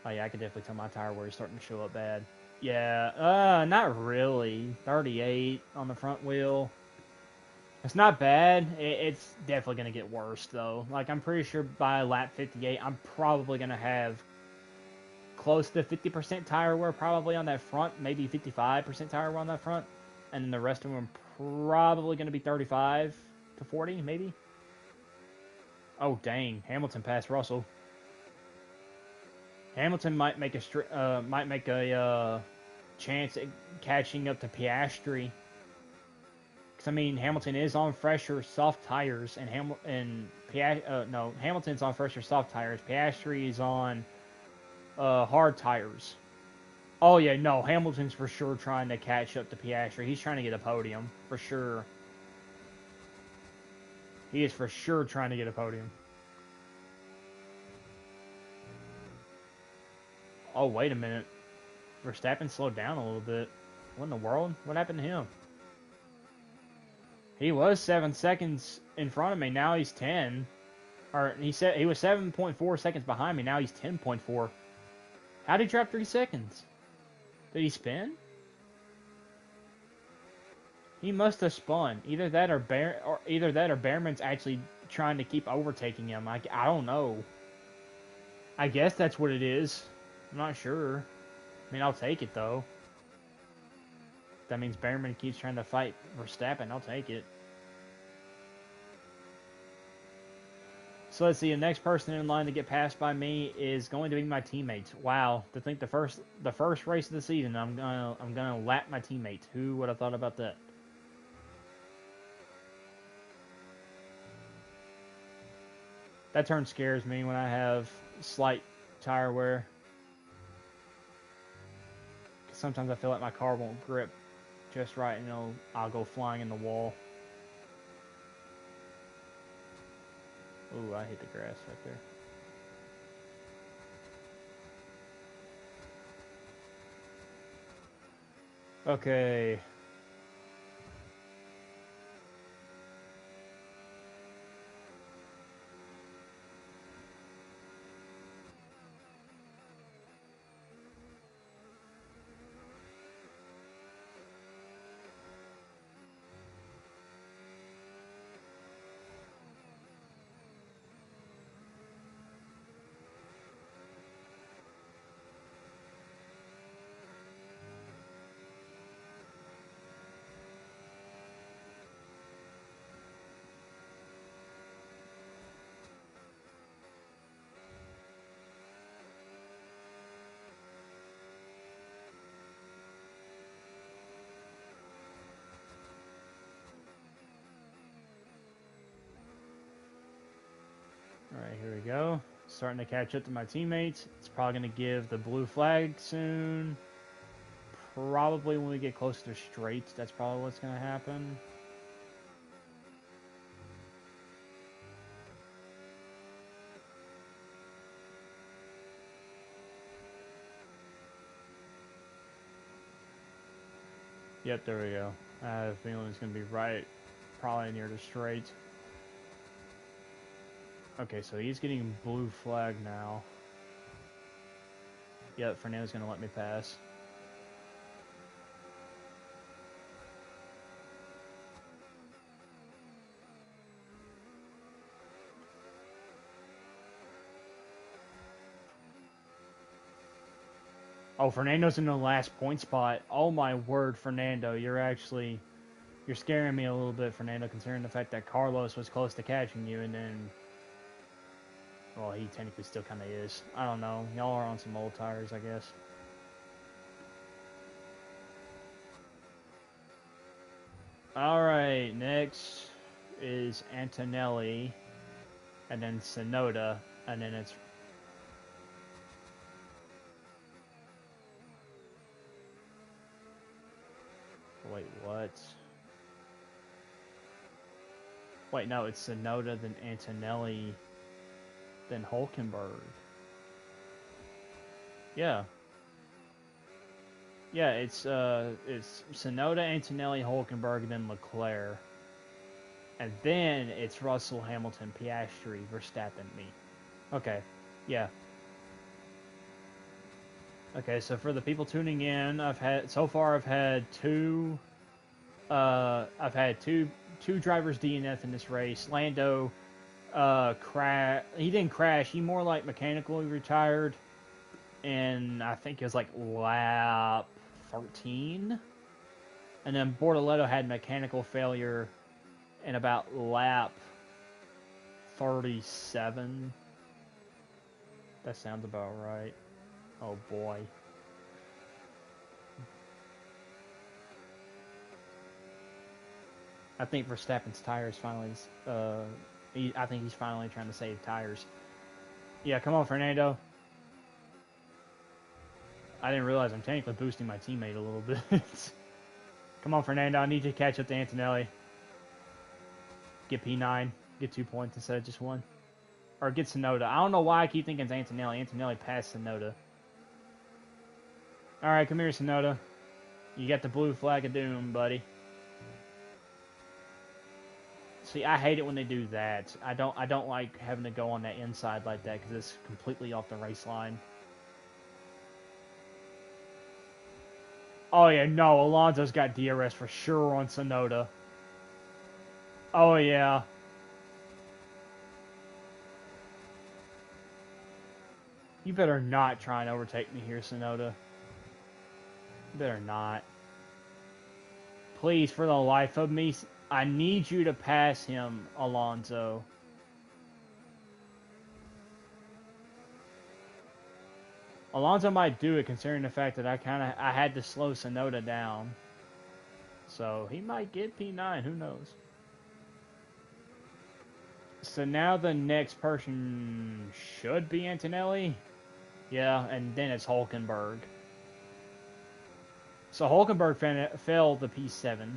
Oh yeah, I can definitely tell my tire wear is starting to show up bad. Yeah, not really. 38 on the front wheel. It's not bad. It's definitely going to get worse, though. Like, I'm pretty sure by lap 58, I'm probably going to have close to 50% tire wear probably on that front. Maybe 55% tire wear on that front. And then the rest of them are probably going to be 35 to 40, maybe. Oh, dang. Hamilton passed Russell. Hamilton might make a chance at catching up to Piastri. Because, I mean, Hamilton is on fresher soft tires, and Hamilton's on fresher soft tires. Piastri is on hard tires. Oh, yeah, no, Hamilton's for sure trying to catch up to Piastri. He's trying to get a podium, for sure. He is for sure trying to get a podium. Oh, wait a minute. Verstappen slowed down a little bit. What in the world? What happened to him? He was 7 seconds in front of me. Now he's 10. Or he said he was 7.4 seconds behind me. Now he's 10.4. How did he drop 3 seconds? Did he spin? He must have spun. Either that or Behrman's actually trying to keep overtaking him. I don't know. I guess that's what it is. I'm not sure. I mean, I'll take it though. That means Behrman keeps trying to fight Verstappen. I'll take it. So let's see. The next person in line to get passed by me is going to be my teammates. Wow, to think the first race of the season, I'm gonna lap my teammates. Who would have thought about that? That turn scares me when I have slight tire wear. Sometimes I feel like my car won't grip just right, and I'll go flying in the wall. Ooh, I hit the grass right there. Okay. Alright, here we go. Starting to catch up to my teammates. It's probably going to give the blue flag soon. Probably when we get close to straights, that's probably what's going to happen. Yep, there we go. I have a feeling it's going to be right, probably near the straight. Okay, so he's getting blue flag now. Yep, Fernando's going to let me pass. Oh, Fernando's in the last point spot. Oh my word, Fernando, you're scaring me a little bit, Fernando, considering the fact that Carlos was close to catching you, and then, well, he technically still kind of is. I don't know. Y'all are on some old tires, I guess. All right, next is Antonelli, and then Sonoda, and then it's... Wait, what? Wait, no, it's Sonoda, then Antonelli, then Hulkenberg. Yeah. Yeah, it's Sonoda, Antonelli, Hulkenberg, then Leclerc. And then it's Russell, Hamilton, Piastri, Verstappen, me. Okay. Yeah. Okay, so for the people tuning in, I've had two drivers DNF in this race. Lando he didn't crash, he more like mechanically retired, and I think it was like lap 13. And then Bortoletto had mechanical failure in about lap 37. That sounds about right. Oh boy. I think Verstappen's tires finally, I think he's finally trying to save tires. Yeah, come on, Fernando. I didn't realize I'm technically boosting my teammate a little bit. Come on, Fernando. I need you to catch up to Antonelli. Get P9. Get 2 points instead of just 1. Or get Sonoda. I don't know why I keep thinking it's Antonelli. Antonelli passed Sonoda. Alright, come here, Sonoda. You got the blue flag of doom, buddy. See, I hate it when they do that. I don't like having to go on that inside like that because it's completely off the race line. Oh yeah, no, Alonso's got DRS for sure on Sonoda. Oh yeah. You better not try and overtake me here, Sonoda. You better not. Please, for the life of me, I need you to pass him, Alonso. Alonso might do it, considering the fact that I had to slow Sonoda down. So he might get P9, who knows? So now the next person should be Antonelli. Yeah, and then it's Hulkenberg. So Hulkenberg failed the P7.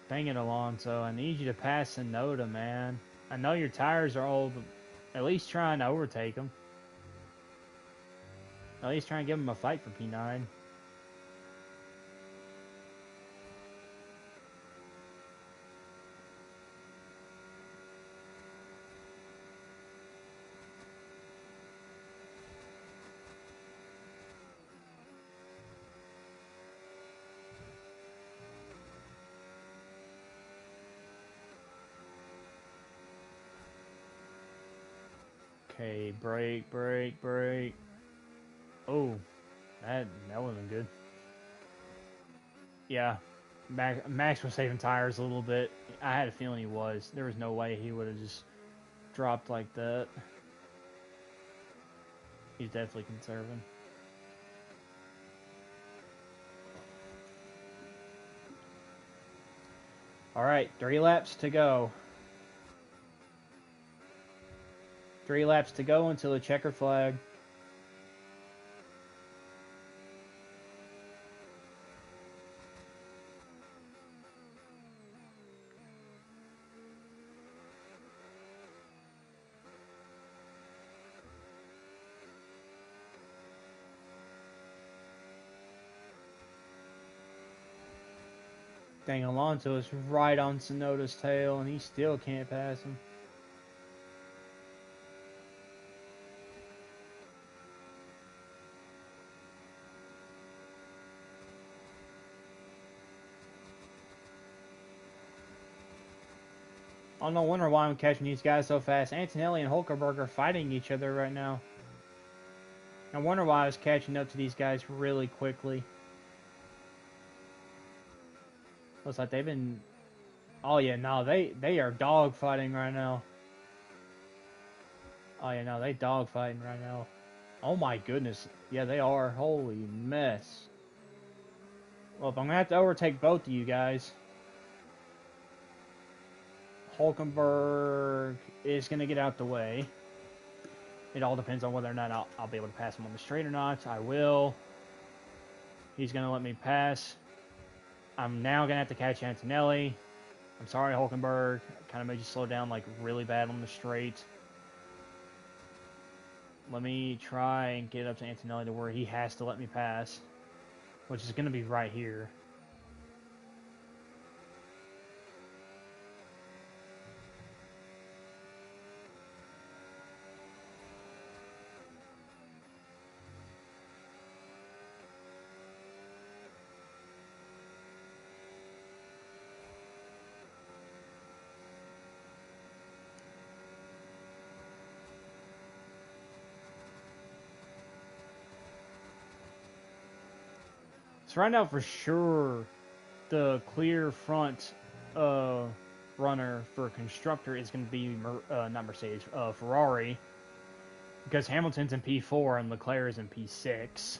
Dang it, Alonso. I need you to pass Sonoda, man. I know your tires are old, but at least try and overtake them. At least try and give him a fight for P9. Okay, brake, brake, brake. Oh, that wasn't good. Yeah, Max was saving tires a little bit. I had a feeling he was. There was no way he would have just dropped like that. He's definitely conserving. Alright, 3 laps to go. 3 laps to go until the checker flag. Dang, Alonso is right on Tsunoda's tail, and he still can't pass him. I no wonder why I'm catching these guys so fast. Antonelli and Hulkenberg are fighting each other right now. I wonder why I was catching up to these guys really quickly. Looks like they've been... Oh yeah, no, they are dog fighting right now. Oh yeah, no, they dog fighting right now. Oh my goodness. Yeah, they are. Holy mess. Well, if I'm going to have to overtake both of you guys... Hulkenberg is going to get out the way. It all depends on whether or not I'll be able to pass him on the straight or not. I will. He's going to let me pass. I'm now going to have to catch Antonelli. I'm sorry, Hulkenberg. I kind of made you slow down like really bad on the straight. Let me try and get up to Antonelli to where he has to let me pass, which is going to be right here. So right now, for sure, the clear front runner for constructor is going to be not Mercedes, Ferrari, because Hamilton's in P4 and Leclerc is in P6.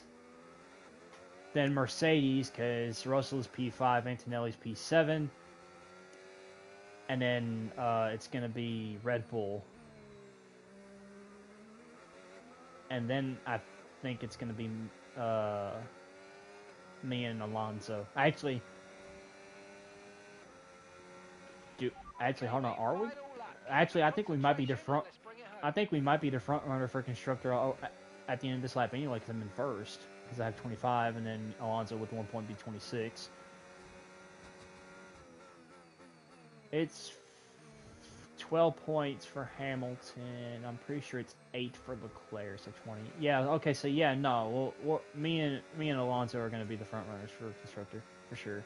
Then Mercedes, because Russell's P5, Antonelli's P7, and then it's going to be Red Bull, and then I think it's going to be me and Alonso. Actually, hold on. Are we? Actually, I think we might be the front. I think we might be the front runner for constructor at the end of this lap anyway, because I'm in first. Because I have 25, and then Alonso with 1 point be 26. It's 12 points for Hamilton. I'm pretty sure it's 8 for Leclerc, so 20. Yeah, okay, so yeah, no. Well, me and Alonso are going to be the front runners for constructor, for sure.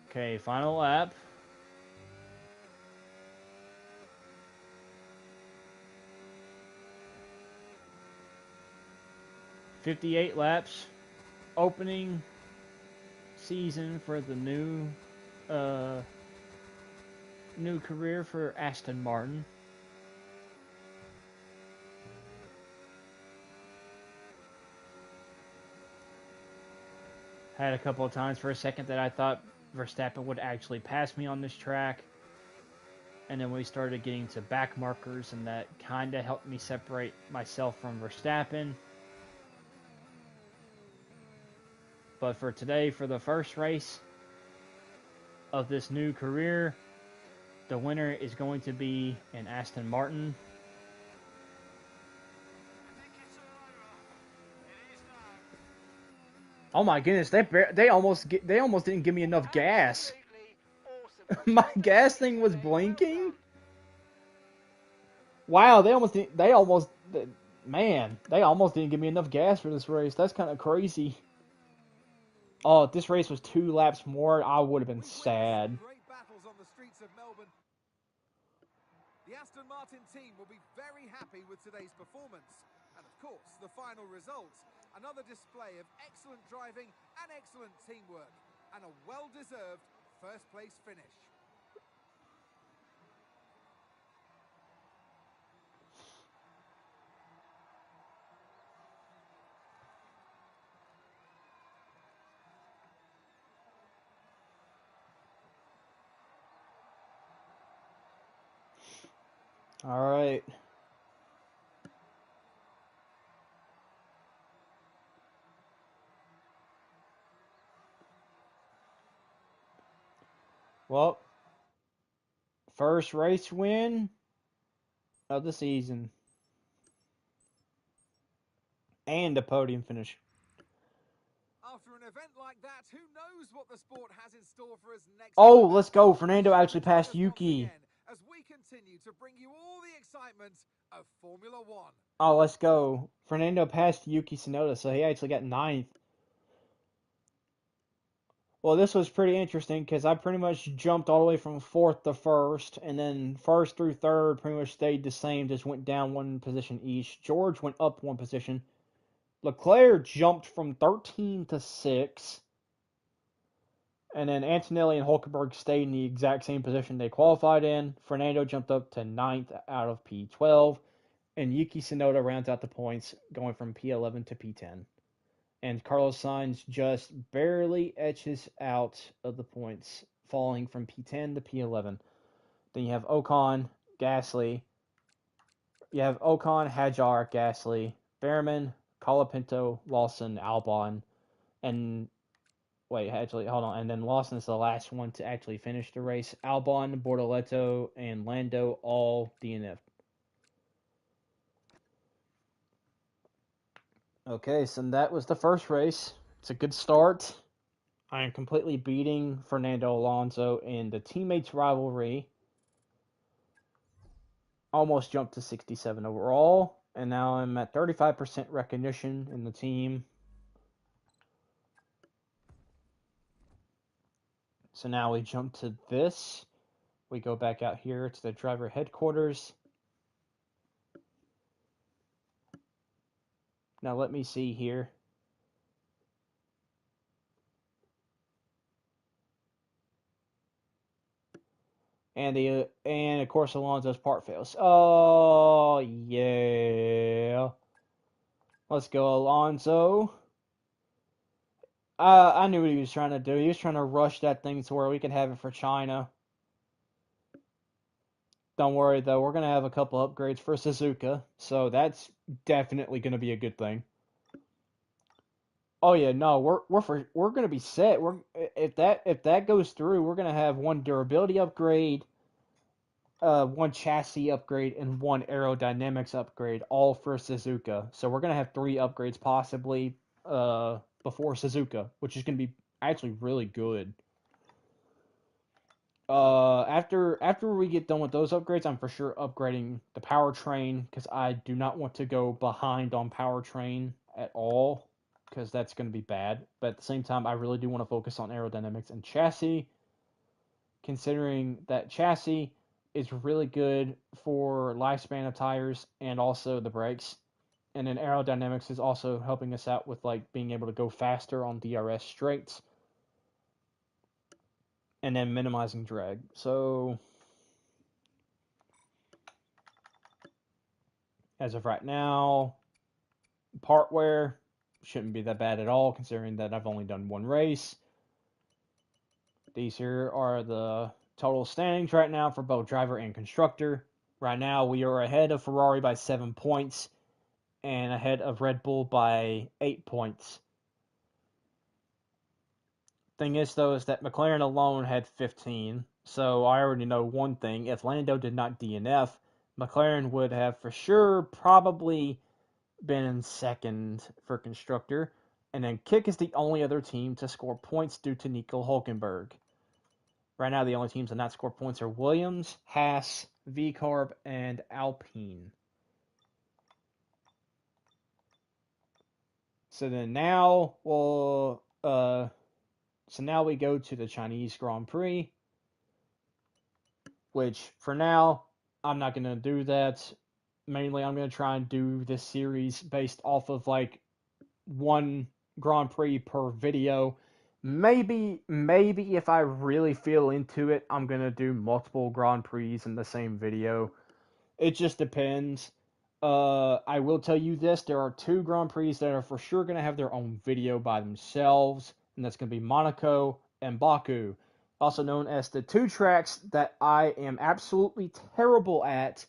Okay, final lap. $58 laps. Opening season for the new career for Aston Martin. Had a couple of times for a second that I thought Verstappen would actually pass me on this track. And then we started getting to back markers, and that kind of helped me separate myself from Verstappen. But for today, for the first race of this new career, the winner is going to be an Aston Martin. Oh my goodness, they almost didn't give me enough gas. My gas thing was blinking. Wow, they almost didn't give me enough gas for this race. That's kind of crazy. Oh, if this race was 2 laps more, I would have been sad. Great battles on the streets of Melbourne. The Aston Martin team will be very happy with today's performance. And of course, the final result. Another display of excellent driving and excellent teamwork. And a well-deserved first-place finish. All right. Well, first race win of the season. And a podium finish. After an event like that, who knows what the sport has in store for us next? Oh, let's go. Fernando actually passed Yuki. As we continue to bring you all the excitement of Formula One. Oh, let's go. Fernando passed Yuki Tsunoda, so he actually got 9th. Well, this was pretty interesting because I pretty much jumped all the way from 4th to 1st, and then 1st through 3rd pretty much stayed the same, just went down 1 position each. George went up 1 position. Leclerc jumped from 13 to 6. And then Antonelli and Hulkenberg stayed in the exact same position they qualified in. Fernando jumped up to 9th out of P12. And Yuki Tsunoda rounds out the points, going from P11 to P10. And Carlos Sainz just barely etches out of the points, falling from P10 to P11. Then you have Ocon, Gasly. You have Ocon, Hadjar, Gasly, Behrman, Colapinto, Lawson, Albon, and actually, hold on. And then Lawson is the last one to actually finish the race. Albon, Bortoleto, and Lando all DNF. Okay, so that was the first race. It's a good start. I am completely beating Fernando Alonso in the teammates rivalry. Almost jumped to 67 overall. And now I'm at 35% recognition in the team. So now we jump to this. We go back out here to the driver headquarters. Now let me see here. And of course Alonso's part fails. Oh yeah. Let's go, Alonso. I knew what he was trying to do. He was trying to rush that thing to where we could have it for China. Don't worry though, we're gonna have a couple upgrades for Suzuka, so that's definitely gonna be a good thing. Oh yeah, no, we're gonna be set. If that goes through, we're gonna have 1 durability upgrade, 1 chassis upgrade, and 1 aerodynamics upgrade, all for Suzuka. So we're gonna have 3 upgrades possibly before Suzuka, which is gonna be actually really good. After we get done with those upgrades, I'm for sure upgrading the powertrain because I do not want to go behind on powertrain at all because that's going to be bad. But at the same time, I really do want to focus on aerodynamics and chassis, considering that chassis is really good for lifespan of tires and also the brakes. And then aerodynamics is also helping us out with like being able to go faster on DRS straights. And then minimizing drag. So, as of right now, part wear shouldn't be that bad at all, considering that I've only done 1 race. These here are the total standings right now for both driver and constructor. Right now, we are ahead of Ferrari by 7 points, and ahead of Red Bull by 8 points. Thing is, though, is that McLaren alone had 15, so I already know one thing. If Lando did not DNF, McLaren would have for sure probably been in 2nd for constructor, and then Kick is the only other team to score points due to Nico Hulkenberg. Right now, the only teams that not score points are Williams, Haas, VCarb, and Alpine. So then now, so now we go to the Chinese Grand Prix, which for now, I'm not going to do that. Mainly, I'm going to try and do this series based off of like 1 Grand Prix per video. Maybe if I really feel into it, I'm going to do multiple Grand Prix in the same video. It just depends. I will tell you this, there are 2 Grand Prix that are for sure going to have their own video by themselves, and that's going to be Monaco and Baku, also known as the 2 tracks that I am absolutely terrible at,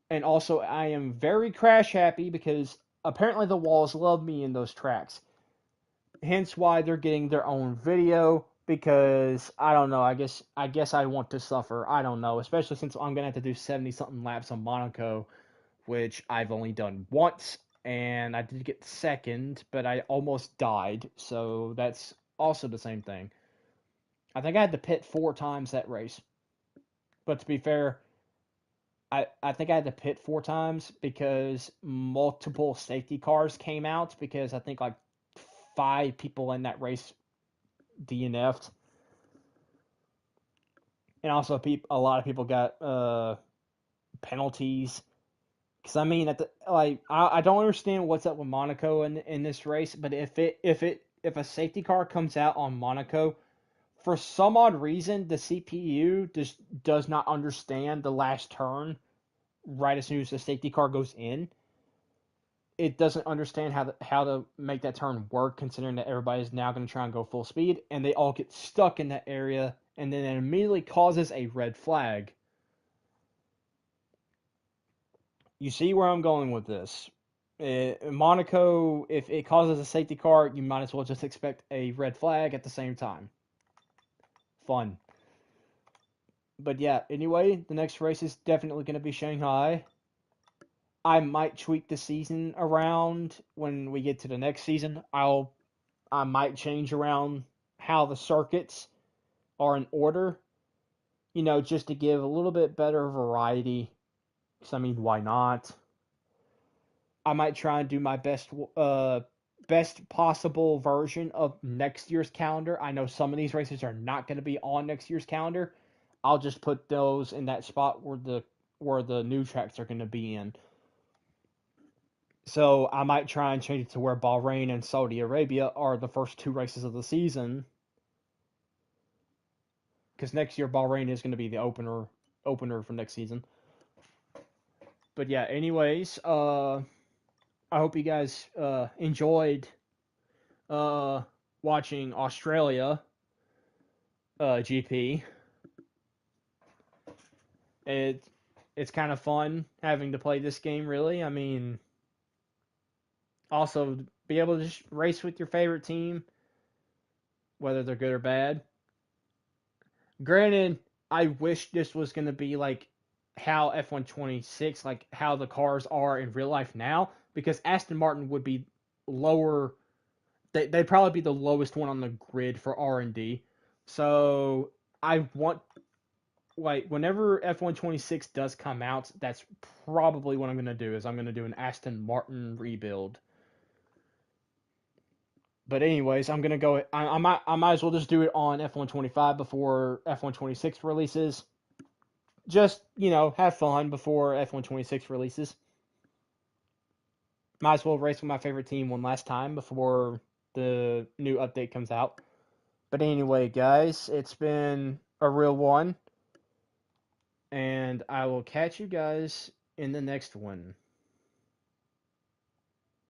and also I am very crash happy because apparently the walls love me in those tracks. Hence why they're getting their own video, because I don't know, I guess I want to suffer. I don't know, especially since I'm going to have to do 70 something laps on Monaco, which I've only done once, and I did get second, but I almost died, so that's also the same thing. I think I had to pit 4 times that race. But to be fair, I think I had to pit 4 times because multiple safety cars came out because I think like 5 people in that race DNF'd. And also a lot of people got penalties. Because I mean, I don't understand what's up with Monaco in this race, but if a safety car comes out on Monaco, for some odd reason, the CPU just does not understand the last turn right as soon as the safety car goes in. It doesn't understand how to make that turn work, considering that everybody is now going to try and go full speed, and they all get stuck in that area, and then it immediately causes a red flag. You see where I'm going with this. Monaco, if it causes a safety car, you might as well just expect a red flag at the same time. Fun. But yeah, anyway, the next race is definitely going to be Shanghai. I might tweak the season around when we get to the next season. I might change around how the circuits are in order, just to give a little bit better variety. Because I mean, why not? I might try and do my best possible version of next year's calendar. I know some of these races are not going to be on next year's calendar. I'll just put those in that spot where the new tracks are going to be in. So I might try and change it to where Bahrain and Saudi Arabia are the first 2 races of the season. Because next year Bahrain is going to be the opener for next season. But yeah, anyways, I hope you guys enjoyed watching Australia GP. It's kind of fun having to play this game, really. I mean, also be able to just race with your favorite team, whether they're good or bad. Granted, I wish this was going to be like how F126, like how the cars are in real life now, because Aston Martin would be lower. They'd probably be the lowest one on the grid for R&D. So I want, like, whenever F126 does come out, that's probably what I'm going to do, is I'm going to do an Aston Martin rebuild. But anyways, I'm gonna go. I might as well just do it on F125 before F126 releases. Just have fun before F126 releases. Might as well race with my favorite team one last time before the new update comes out. But anyway, guys, it's been a real one, and I will catch you guys in the next one.